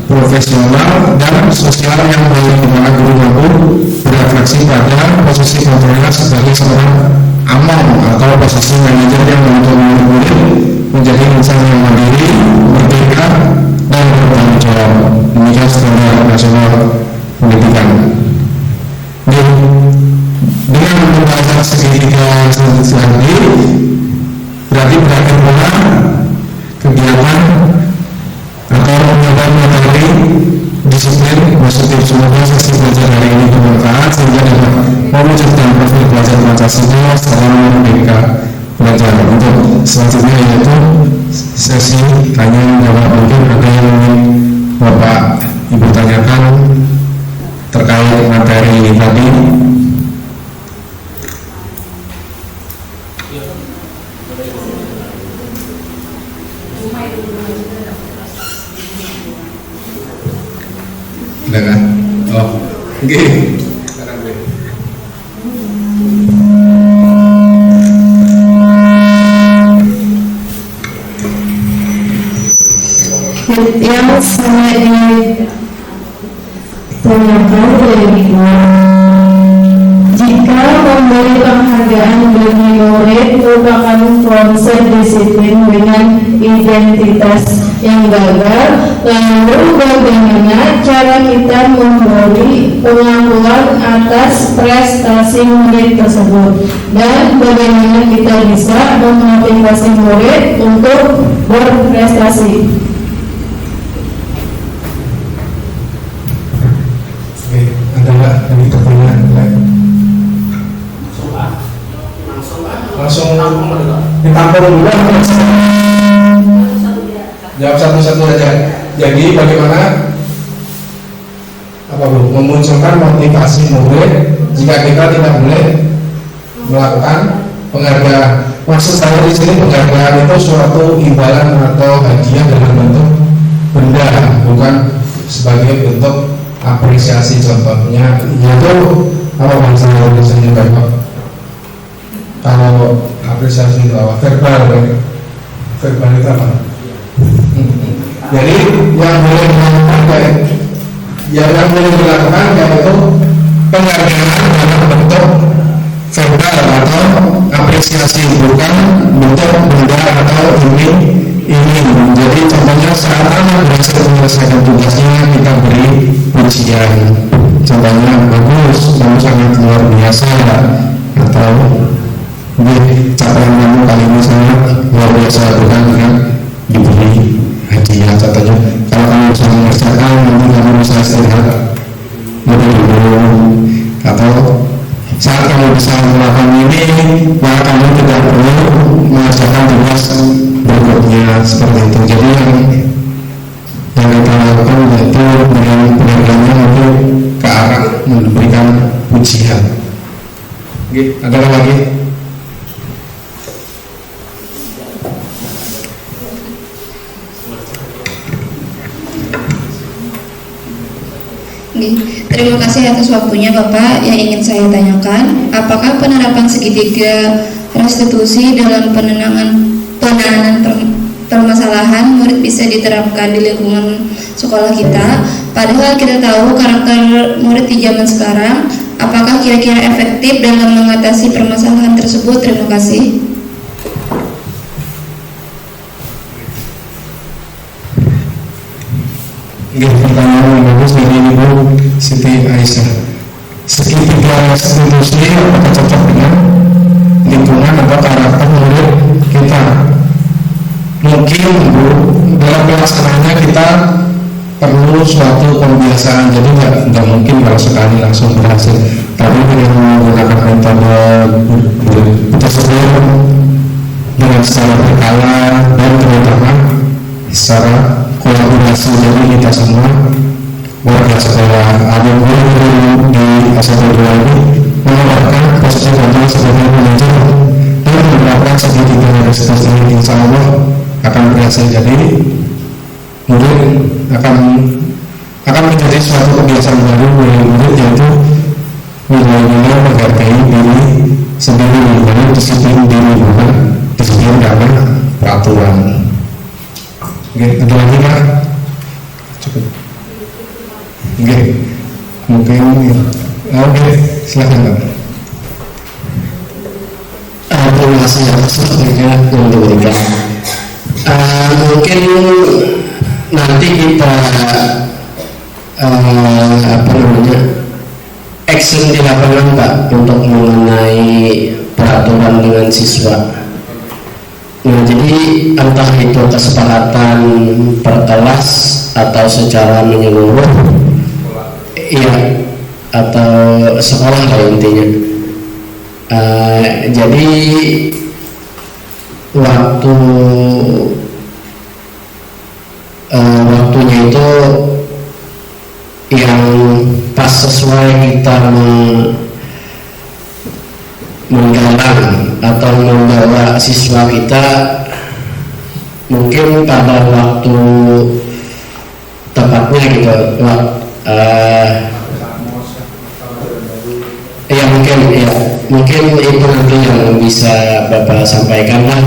profesional dan sosial yang baik, di mana guru mampu berefleksi pada posisi kontrolnya sebagai seorang among atau posisi manajer yang menuntut murid menjadi insan yang mandiri, merdeka, dan bertanggung jawab. Demikian standar nasional pendidikan. Dengan pembahasan segitiga selanjutnya berarti berakhir pula kegiatan atau penyampaian materi disiplin positif. Semoga sesi belajar hari ini bermanfaat sehingga dapat mewujudkan profil pelajar Pancasila secara merdeka belajar. Untuk selanjutnya yaitu sesi tanya jawab. Mungkin ada yang ingin Bapak Ibu tanyakan terkait materi ini tadi. Dengan oke. Yang saya ditanyakan jika memberi penghargaan bagi murid merupakan konsep disiplin dengan identitas yang gagal, lalu bagaimana cara kita memberi pengakuan atas prestasi murid tersebut, dan bagaimana kita bisa memotivasi murid untuk berprestasi? Oke, ada nggak yang pertanyaan lain? Langsung ditampung dulu. tersebut aja. Jadi bagaimana memunculkan motivasi murid jika kita tidak boleh melakukan penghargaan. Maksud saya di sini penghargaan itu suatu imbalan atau hadiah dalam bentuk benda, bukan sebagai bentuk apresiasi. Contohnya yaitu apa bahasa Indonesia Bapak? Kalau apresiasi itu apa? Verbal itu apa? Jadi yang boleh dilakukan yaitu penghargaan dalam bentuk verbal atau apresiasi, bukan bentuk benda atau ini. Jadi contohnya saat anak berhasil menyelesaikan tugasnya kita beri pujian, contohnya bagus, kamu sangat luar biasa, atau capaian kamu kali ini sangat luar biasa, bukan dengan diberi hadiah. Contohnya kalau kamu bisa mengerjakan nanti kamu bisa istirahat lebih dulu, atau saat kamu bisa melakukan ini maka kamu tidak perlu mengerjakan tugas berikutnya, seperti itu. Jadi yang kita lakukan yaitu dengan penghargaannya untuk ke arah memberikan pujian. Ada lagi? Terima kasih atas waktunya Bapak. Yang ingin saya tanyakan, apakah penerapan segitiga restitusi dalam penanganan permasalahan murid bisa diterapkan di lingkungan sekolah kita? Padahal kita tahu karakter murid di zaman sekarang. Apakah kira-kira efektif dalam mengatasi permasalahan tersebut? Terima kasih. Pertanyaan yang bagus dari Ibu Siti Aisyah. Segitiga restitusi apakah cocok dengan lingkungan atau karakter murid kita? Mungkin Bu, dalam pelaksanaannya kita perlu suatu pembiasaan. Jadi nggak mungkin kalau sekali langsung berhasil. Tapi dengan menggunakan metode tersebut dengan secara berkala dan terutama secara kolaborasi dari kita semua, warga sekolah adik guru di SMP 2 ini menawarkan positif contoh sebagai manajer dan menerapkan segitiga restitusi ini, insya Allah akan berhasil. Jadi murid akan menjadi suatu kebiasaan baru bagi murid, yaitu nilai-nilai menghargai diri sendiri, bukan disiplin diri, bukan disiplin karena peraturan. Oke, ada lagi Pak? Cukup. Oke, mungkin oke, silakan Pak. Terima kasih atas waktunya yang diberikan. Mungkin nanti kita action di lapangan Pak untuk mengenai peraturan dengan siswa. Nah, jadi entah itu kesepakatan per kelas atau secara menyeluruh, iya, atau sekolah lah intinya. Jadi waktunya itu yang pas sesuai kita menggalang atau membawa siswa kita, mungkin pada waktu tepatnya gitu, mungkin itu nanti yang bisa Bapak sampaikan lah.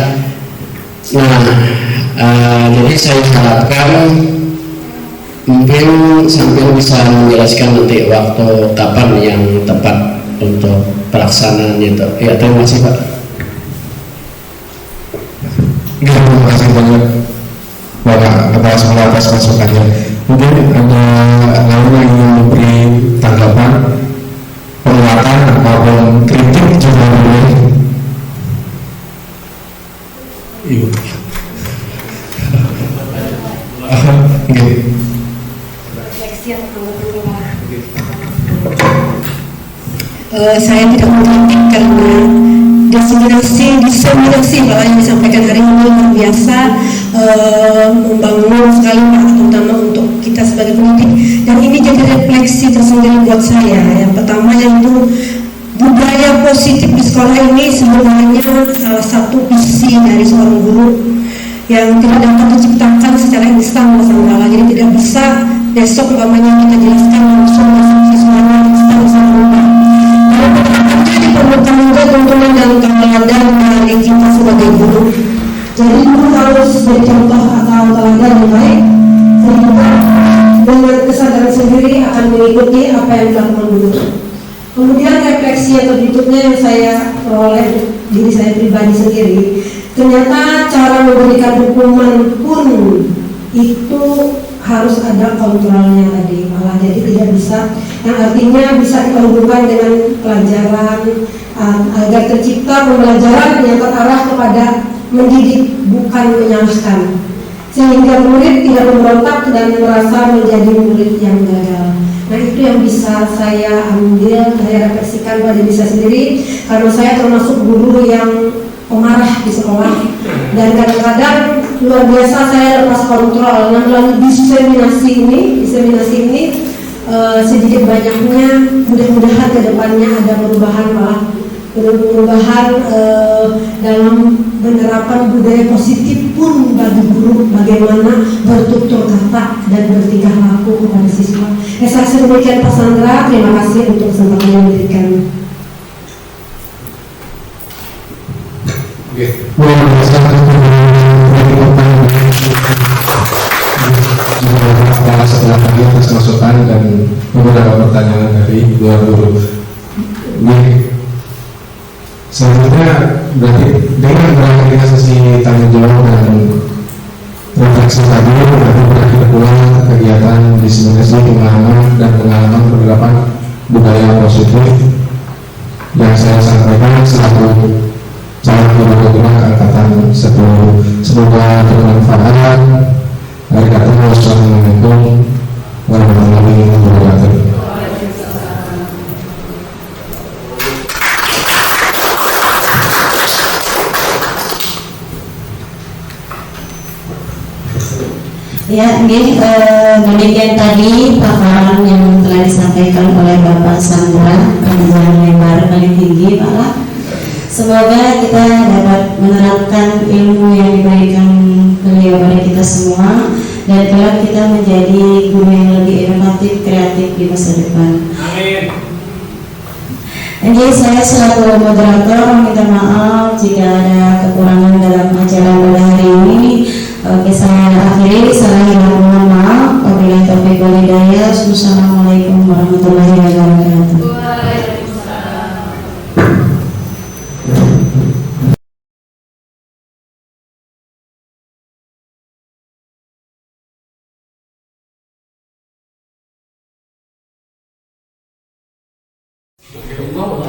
Nah, jadi saya harapkan mungkin sambil bisa menjelaskan nanti waktu kapan yang tepat untuk pelaksanaan itu. Ya, terima kasih Pak. Terima kasih banyak Bapak Kepala Sekolah atas masukannya. Mungkin ada lain yang ingin memberi tanggapan, penguatan ataupun kritik juga boleh. Ibu. Saya tidak mengkritik karena diseminasi bahwa yang disampaikan hari ini luar biasa, membangun sekali Pak, terutama untuk kita sebagai pendidik. Dan ini jadi refleksi tersendiri buat saya. Yang pertama yaitu budaya positif di sekolah ini sebenarnya salah satu visi dari seorang guru yang tidak dapat diciptakan secara instan Mas Anggala. Jadi tidak bisa besok umpamanya kita jelaskan langsung siswanya instan bisa berubah. Diperlukan juga tuntunan dan teladan dari kita sebagai guru. Jadi guru harus beri contoh atau teladan yang baik, sehingga dengan kesadaran sendiri akan mengikuti apa yang dilakukan guru. Kemudian refleksi yang berikutnya yang saya peroleh diri saya pribadi sendiri, ternyata cara memberikan hukuman pun itu harus ada kontrolnya tadi malah, jadi tidak bisa, yang artinya bisa kita hubungkan dengan pelajaran agar tercipta pembelajaran yang terarah kepada mendidik bukan menyalahkan, sehingga murid tidak memberontak dan merasa menjadi murid yang gagal. Nah itu yang bisa saya ambil, saya refleksikan pada diri saya sendiri, karena saya termasuk guru yang pemarah di sekolah, dan kadang-kadang luar biasa saya lepas kontrol. Nah melalui diseminasi ini sedikit banyaknya mudah-mudahan ke depannya ada perubahan dalam penerapan budaya positif pun bagi guru, bagaimana bertutur kata dan bertingkah laku kepada siswa. Saya demikian Pak Sandra, terima kasih untuk kesempatan yang diberikan. Setelah tadi atas masukan dan beberapa pertanyaan dari dua guru. Selanjutnya berarti dengan berakhirnya sesi tanya jawab dan refleksi tadi, berarti berakhir pula kegiatan diseminasi pemahaman dan pengalaman penerapan budaya positif yang saya sampaikan selaku calon guru angkatan 10. Semoga bermanfaat. Wassalamualaikum warahmatullahi wabarakatuh. Ya, demikian tadi paparan yang telah disampaikan oleh Bapak Sandra, panjang lebar paling tinggi Pak. Semoga kita dapat menerapkan ilmu yang diberikan beliau pada kita semua, dan kelak kita menjadi guru yang lebih inovatif, kreatif di masa depan. Amin. Jadi saya selaku moderator minta maaf jika ada kekurangan dalam acara pada hari ini. Oke, saya akhiri, saya mohon maaf. Wabillahi taufiq wal hidayah. Wassalamualaikum warahmatullahi wabarakatuh.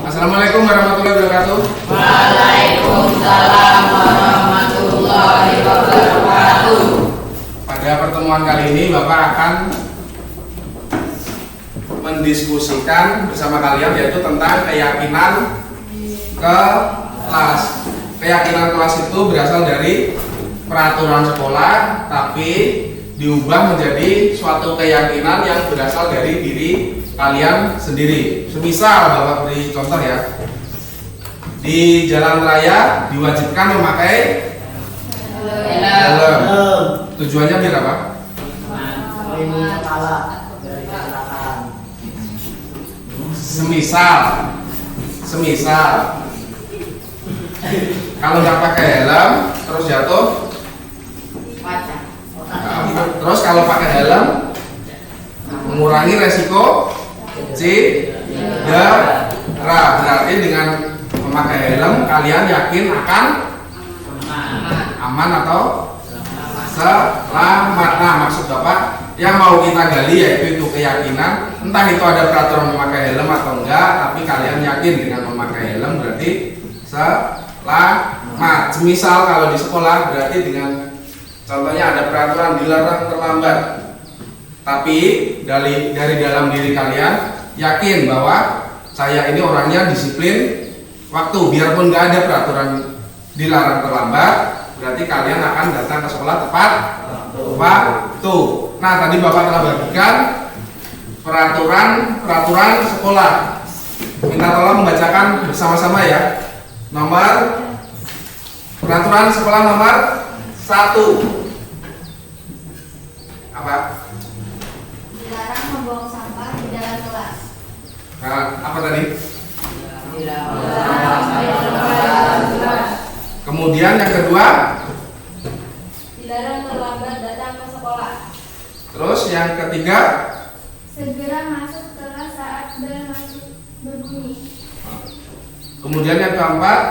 Assalamualaikum warahmatullahi wabarakatuh. Waalaikumsalam warahmatullahi wabarakatuh. Pada pertemuan kali ini Bapak akan mendiskusikan bersama kalian yaitu tentang keyakinan kelas. Keyakinan kelas itu berasal dari peraturan sekolah, tapi diubah menjadi suatu keyakinan yang berasal dari diri kalian sendiri. Semisal Bapak beri contoh ya, di jalan raya diwajibkan memakai helm. Tujuannya biar apa? Semisal kalau nggak pakai helm terus jatuh, terus kalau pakai helm mengurangi resiko cedera. Berarti dengan memakai helm kalian yakin akan aman atau selamat. Nah, maksud Bapak yang mau kita gali yaitu itu keyakinan, entah itu ada peraturan memakai helm atau enggak, tapi kalian yakin dengan memakai helm berarti selamat. Semisal kalau di sekolah berarti dengan contohnya ada peraturan dilarang terlambat, tapi dari dalam diri kalian yakin bahwa saya ini orangnya disiplin waktu, biarpun nggak ada peraturan dilarang terlambat, berarti kalian akan datang ke sekolah tepat waktu. Nah, tadi Bapak telah bagikan peraturan sekolah. Minta tolong membacakan bersama-sama ya. Peraturan sekolah nomor 1. Apa? Dilarang membuang sampah di dalam kelas. Nah, apa tadi? Kemudian yang kedua, dilarang terlambat datang ke sekolah. terus yang ketiga, Segera masuk kelas saat bel masuk berbunyi. kemudian yang keempat,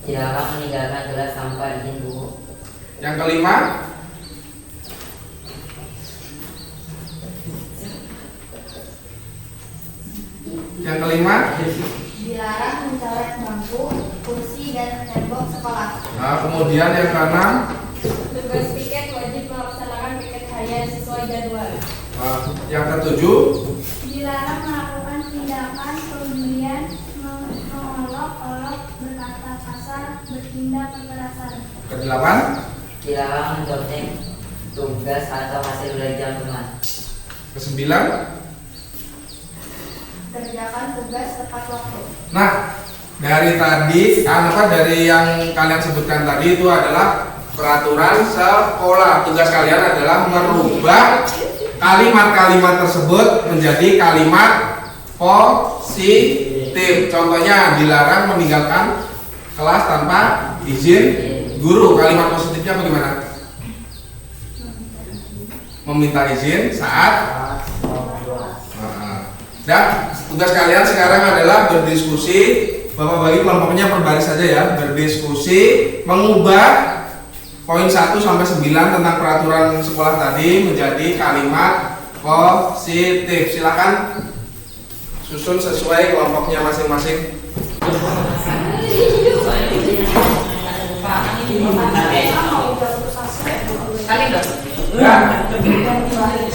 dilarang meninggalkan kelas tanpa izin guru. yang kelima, Dilarang mencoret bangku, kursi, dan tembok sekolah. nah, kemudian yang keenam, Tugas piket wajib melaksanakan piket harian sesuai jadwal. nah, yang ketujuh, Dilarang melakukan tindakan kemudian mengolok-olok, berkata kasar, bertindak kekerasan. kedelapan, Dilarang mencontek tugas atau hasil belajar teman. kesembilan. Kerjakan tugas tepat waktu. Nah, dari yang kalian sebutkan tadi itu adalah peraturan sekolah. Tugas kalian adalah merubah kalimat-kalimat tersebut menjadi kalimat positif. Contohnya, dilarang meninggalkan kelas tanpa izin guru. Kalimat positifnya bagaimana? Meminta izin saat. Dan tugas kalian sekarang adalah berdiskusi. Bapak bagi kelompoknya per baris saja ya. Berdiskusi mengubah poin 1 sampai 9 tentang peraturan sekolah tadi menjadi kalimat positif. Silakan susun sesuai kelompoknya masing-masing.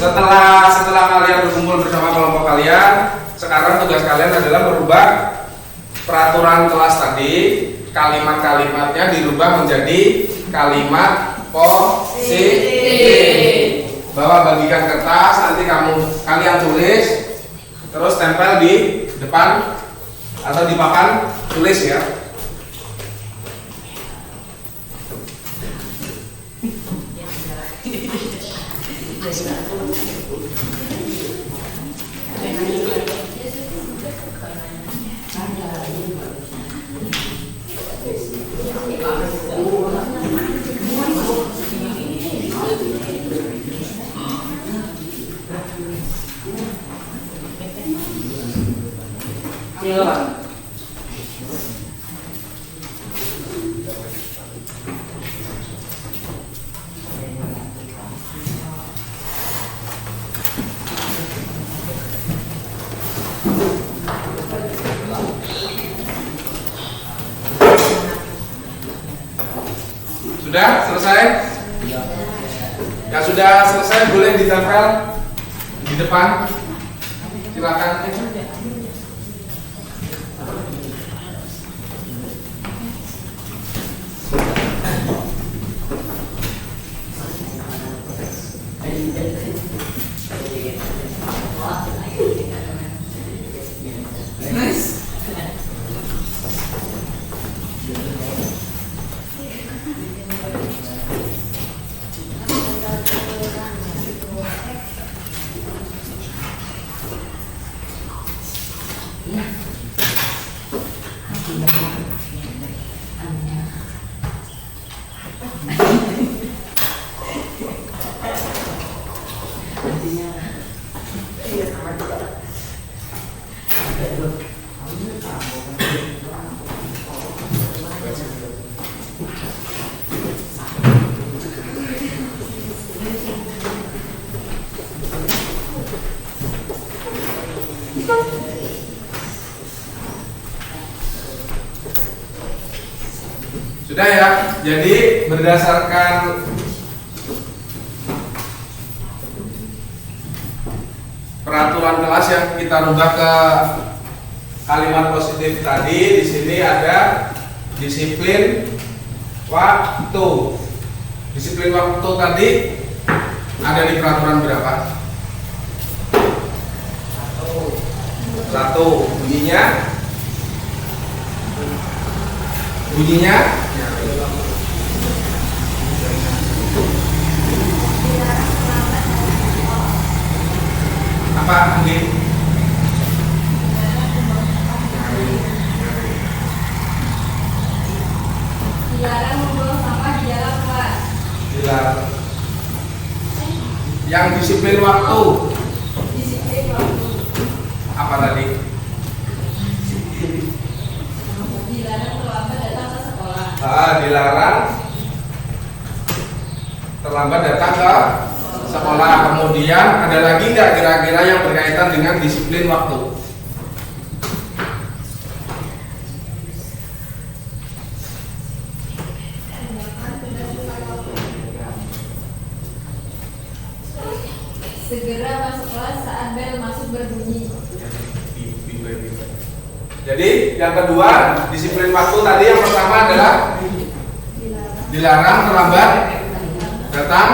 Setelah kalian berkumpul bersama kelompok kalian, sekarang tugas kalian adalah merubah peraturan kelas tadi, kalimat-kalimatnya dirubah menjadi kalimat positif. Bawa bagikan kertas, nanti kalian tulis, terus tempel di depan atau di papan tulis ya. Sudah selesai? Ya sudah selesai, boleh ditempel di depan. Silakan. Sudah ya, jadi berdasarkan peraturan kelas yang kita rubah ke kalimat positif tadi, di sini ada disiplin waktu. Disiplin waktu tadi ada di peraturan berapa? 1. Bunyinya apa? Dilarang membuang sampah di dalam kelas. Dilarang. Yang disiplin waktu. Disiplin waktu. Apa tadi? Dilarang terlambat datang ke sekolah. Dilarang terlambat datang ke sekolah. Kemudian ada lagi nggak kira-kira yang berkaitan dengan disiplin waktu? Segera masuk kelas saat bel masuk berbunyi. Jadi yang kedua disiplin waktu tadi, yang pertama adalah dilarang terlambat datang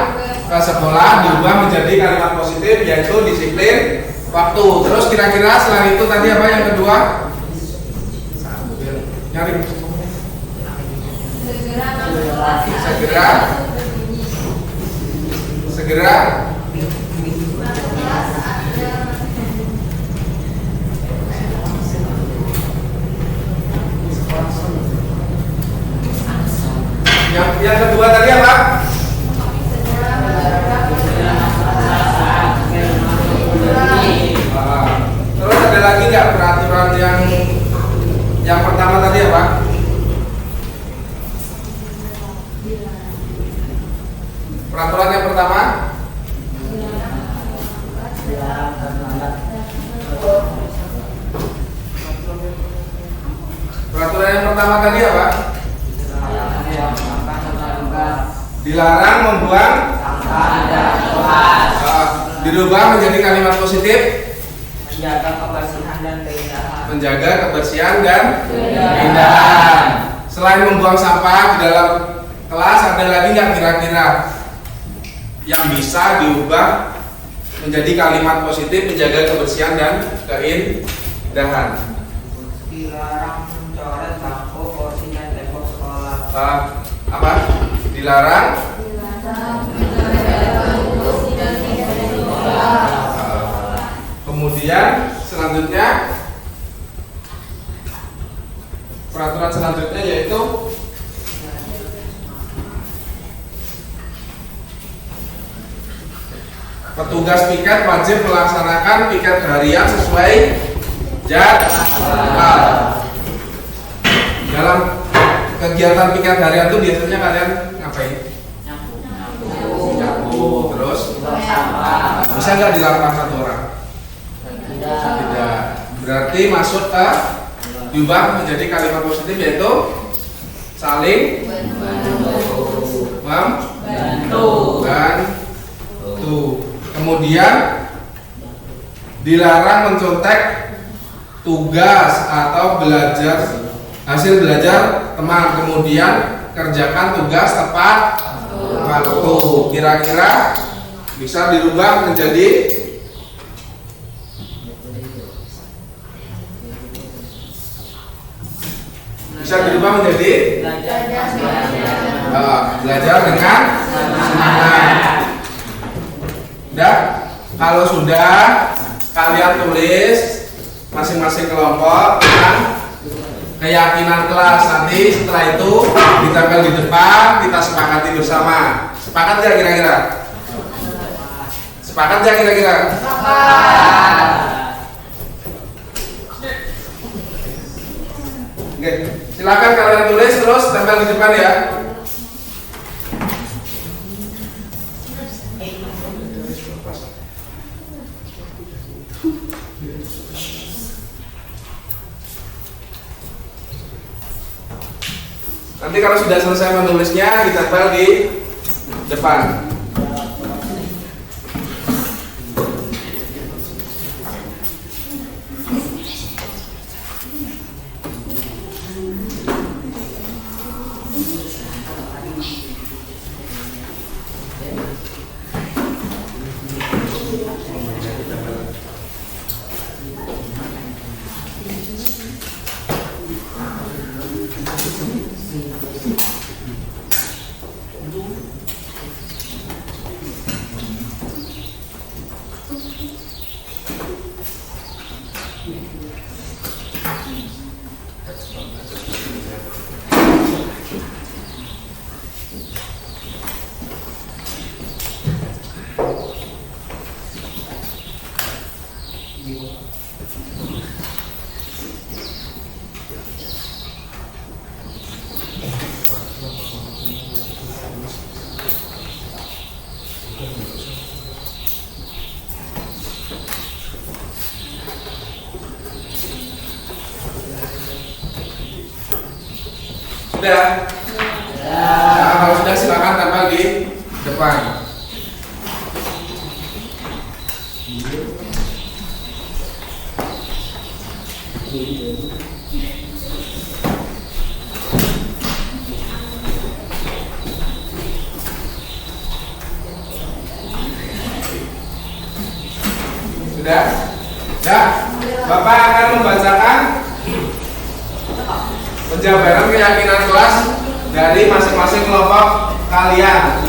ke sekolah, diubah menjadi kalimat positif yaitu disiplin waktu. Terus kira-kira selain itu tadi apa yang kedua? Nyari. Segera masuk kelas saat Segera. bel masuk berbunyi. Segera. Masuk kelas saat bel masuk berbunyi. Yang kedua tadi apa? Terus ada lagi nggak peraturan yang pertama tadi apa? Peraturan yang pertama? Peraturan yang pertama tadi apa? Dilarang membuang dirubah menjadi kalimat positif, menjaga kebersihan dan keindahan. menjaga kebersihan dan keindahan. Selain membuang sampah di dalam kelas, ada lagi nggak kira-kira yang bisa diubah menjadi kalimat positif, menjaga kebersihan dan keindahan? Dilarang mencoret bangku, kursi dan tembok sekolah. Apa? Dilarang kemudian selanjutnya peraturan selanjutnya yaitu petugas piket wajib melaksanakan piket harian sesuai jadwal. Dalam kegiatan piket harian itu biasanya kalian ngapain? Nyapu, terus bisa nggak dilakukan satu orang? Tidak. Berarti masuk ke diubah menjadi kalimat positif yaitu saling membantu. Kemudian dilarang mencontek tugas atau hasil belajar teman. Kemudian kerjakan tugas tepat waktu. Kira-kira bisa dirubah menjadi belajar dengan semangat. Udah, kalau sudah kalian tulis masing-masing kelompok dengan keyakinan kelas. Nanti setelah itu ditempel di depan, kita sepakati bersama. Sepakat nggak kira-kira? Sepakat nggak kira-kira? Oke, silakan kalian tulis terus tempel di depan ya. Nanti kalau sudah selesai menulisnya ditempel di depan. Sudah? Nah, kalau sudah silakan tempel di depan. Sudah? Ya, Bapak akan membacakan penjabaran keyakinan kelas dari masing-masing kelompok kalian.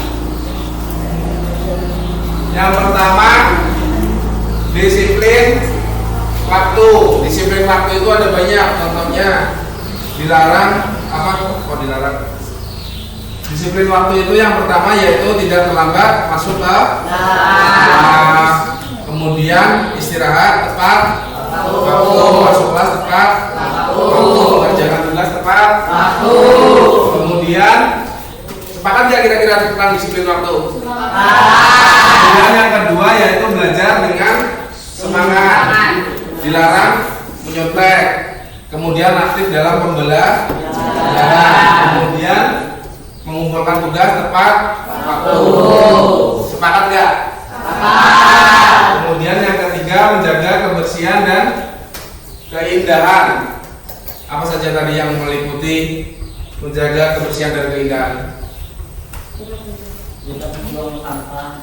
Yang pertama, disiplin waktu. Disiplin waktu itu ada banyak, contohnya dilarang apa? Kok dilarang? Disiplin waktu itu yang pertama yaitu tidak terlambat masuk ke kelas. Kemudian istirahat tepat waktu, masuk kelas tepat waktu, mengerjakan tugas tepat waktu. Kemudian sepakat nggak kira-kira tentang disiplin waktu? Kemudian yang kedua yaitu belajar dengan semangat, dilarang menyontek. Kemudian aktif dalam pembelajaran. Kemudian mengumpulkan tugas tepat waktu. Sepakat nggak? Kemudian yang ketiga menjaga kebersihan dan keindahan. Apa saja tadi yang meliputi menjaga kebersihan dan keindahan?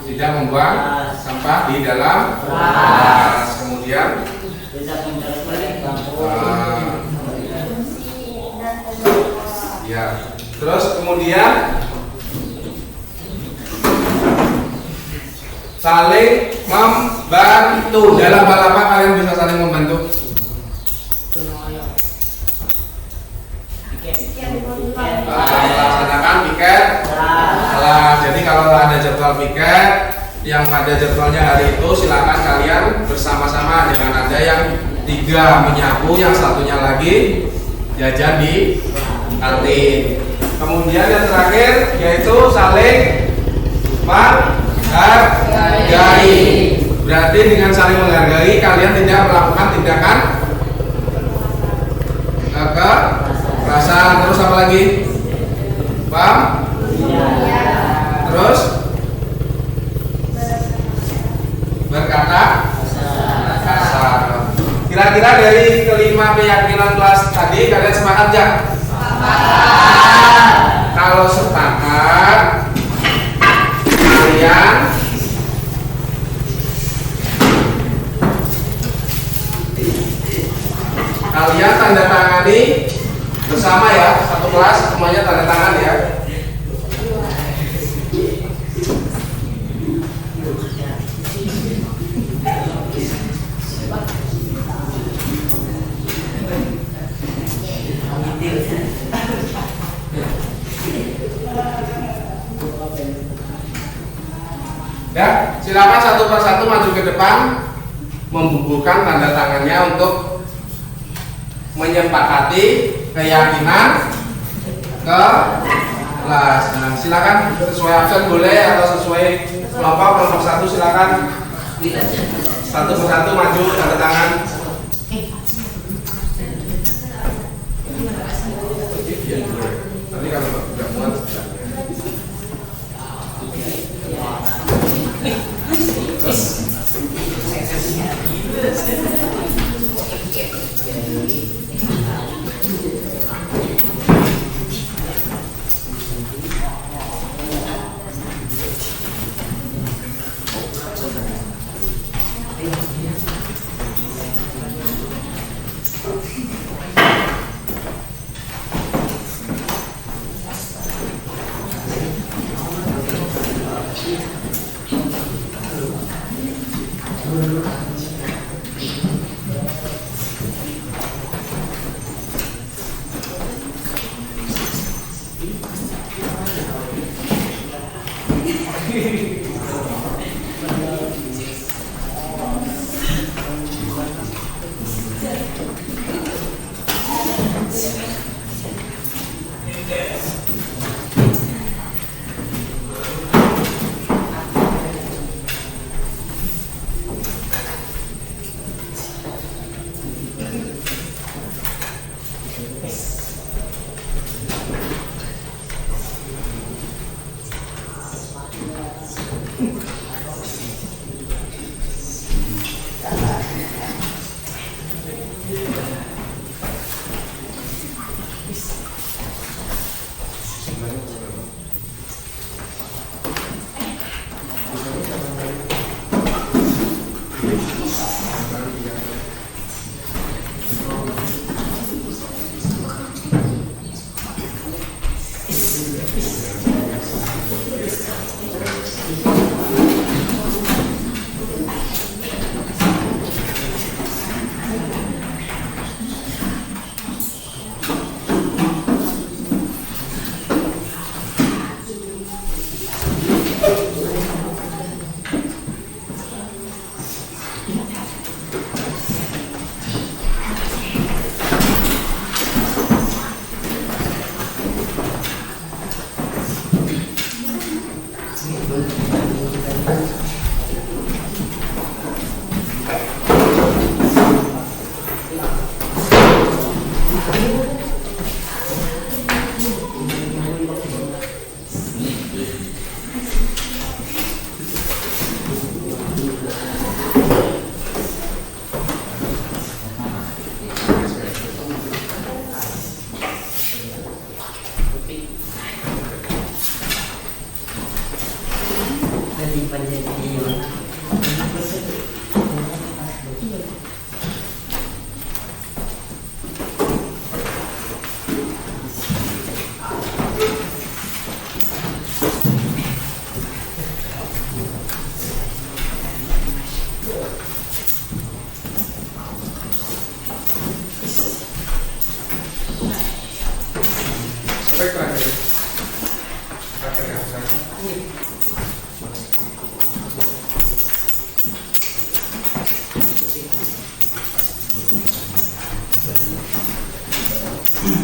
Tidak membuang sampah di dalam kelas. Kemudian ya. Terus kemudian saling membantu. Dalam hal apa kalian bisa saling membantu? Melaksanakan piket. Jadi kalau ada jadwal piket, yang ada jadwalnya hari itu, silakan kalian bersama-sama dengan ada yang 3 menyapu, yang satunya lagi jajan di kantin. Kemudian yang terakhir yaitu saling menghargai. Berarti dengan saling menghargai kalian tidak melakukan tindakan kekerasan. Terus apa lagi? Paham? Terus berkata kasar. Kira-kira dari kelima keyakinan kelas tadi kalian sepakat nggak? Kalau sepakat, kalian tanda tangani bersama ya, satu kelas semuanya tanda tangan ya. Ya, silakan satu persatu maju ke depan, membubuhkan tanda tangannya untuk menyepakati keyakinan kelas. Nah, silakan sesuai absen boleh atau sesuai kelompok satu, silakan satu persatu maju tanda tangan. Nanti kalau tidak muat.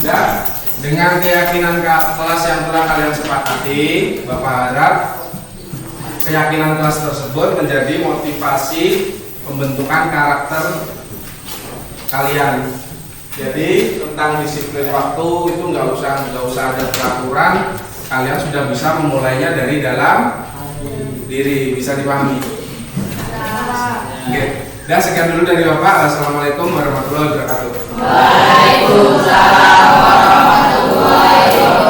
Dan dengan keyakinan kelas yang telah kalian sepakati, Bapak harap keyakinan kelas tersebut menjadi motivasi pembentukan karakter kalian. Jadi tentang disiplin waktu itu nggak usah ada peraturan, kalian sudah bisa memulainya dari dalam diri, bisa dipahami. Oke. Dan sekian dulu dari Bapak. Assalamualaikum warahmatullahi wabarakatuh. Waalaikumsalam warahmatullahi wabarakatuh.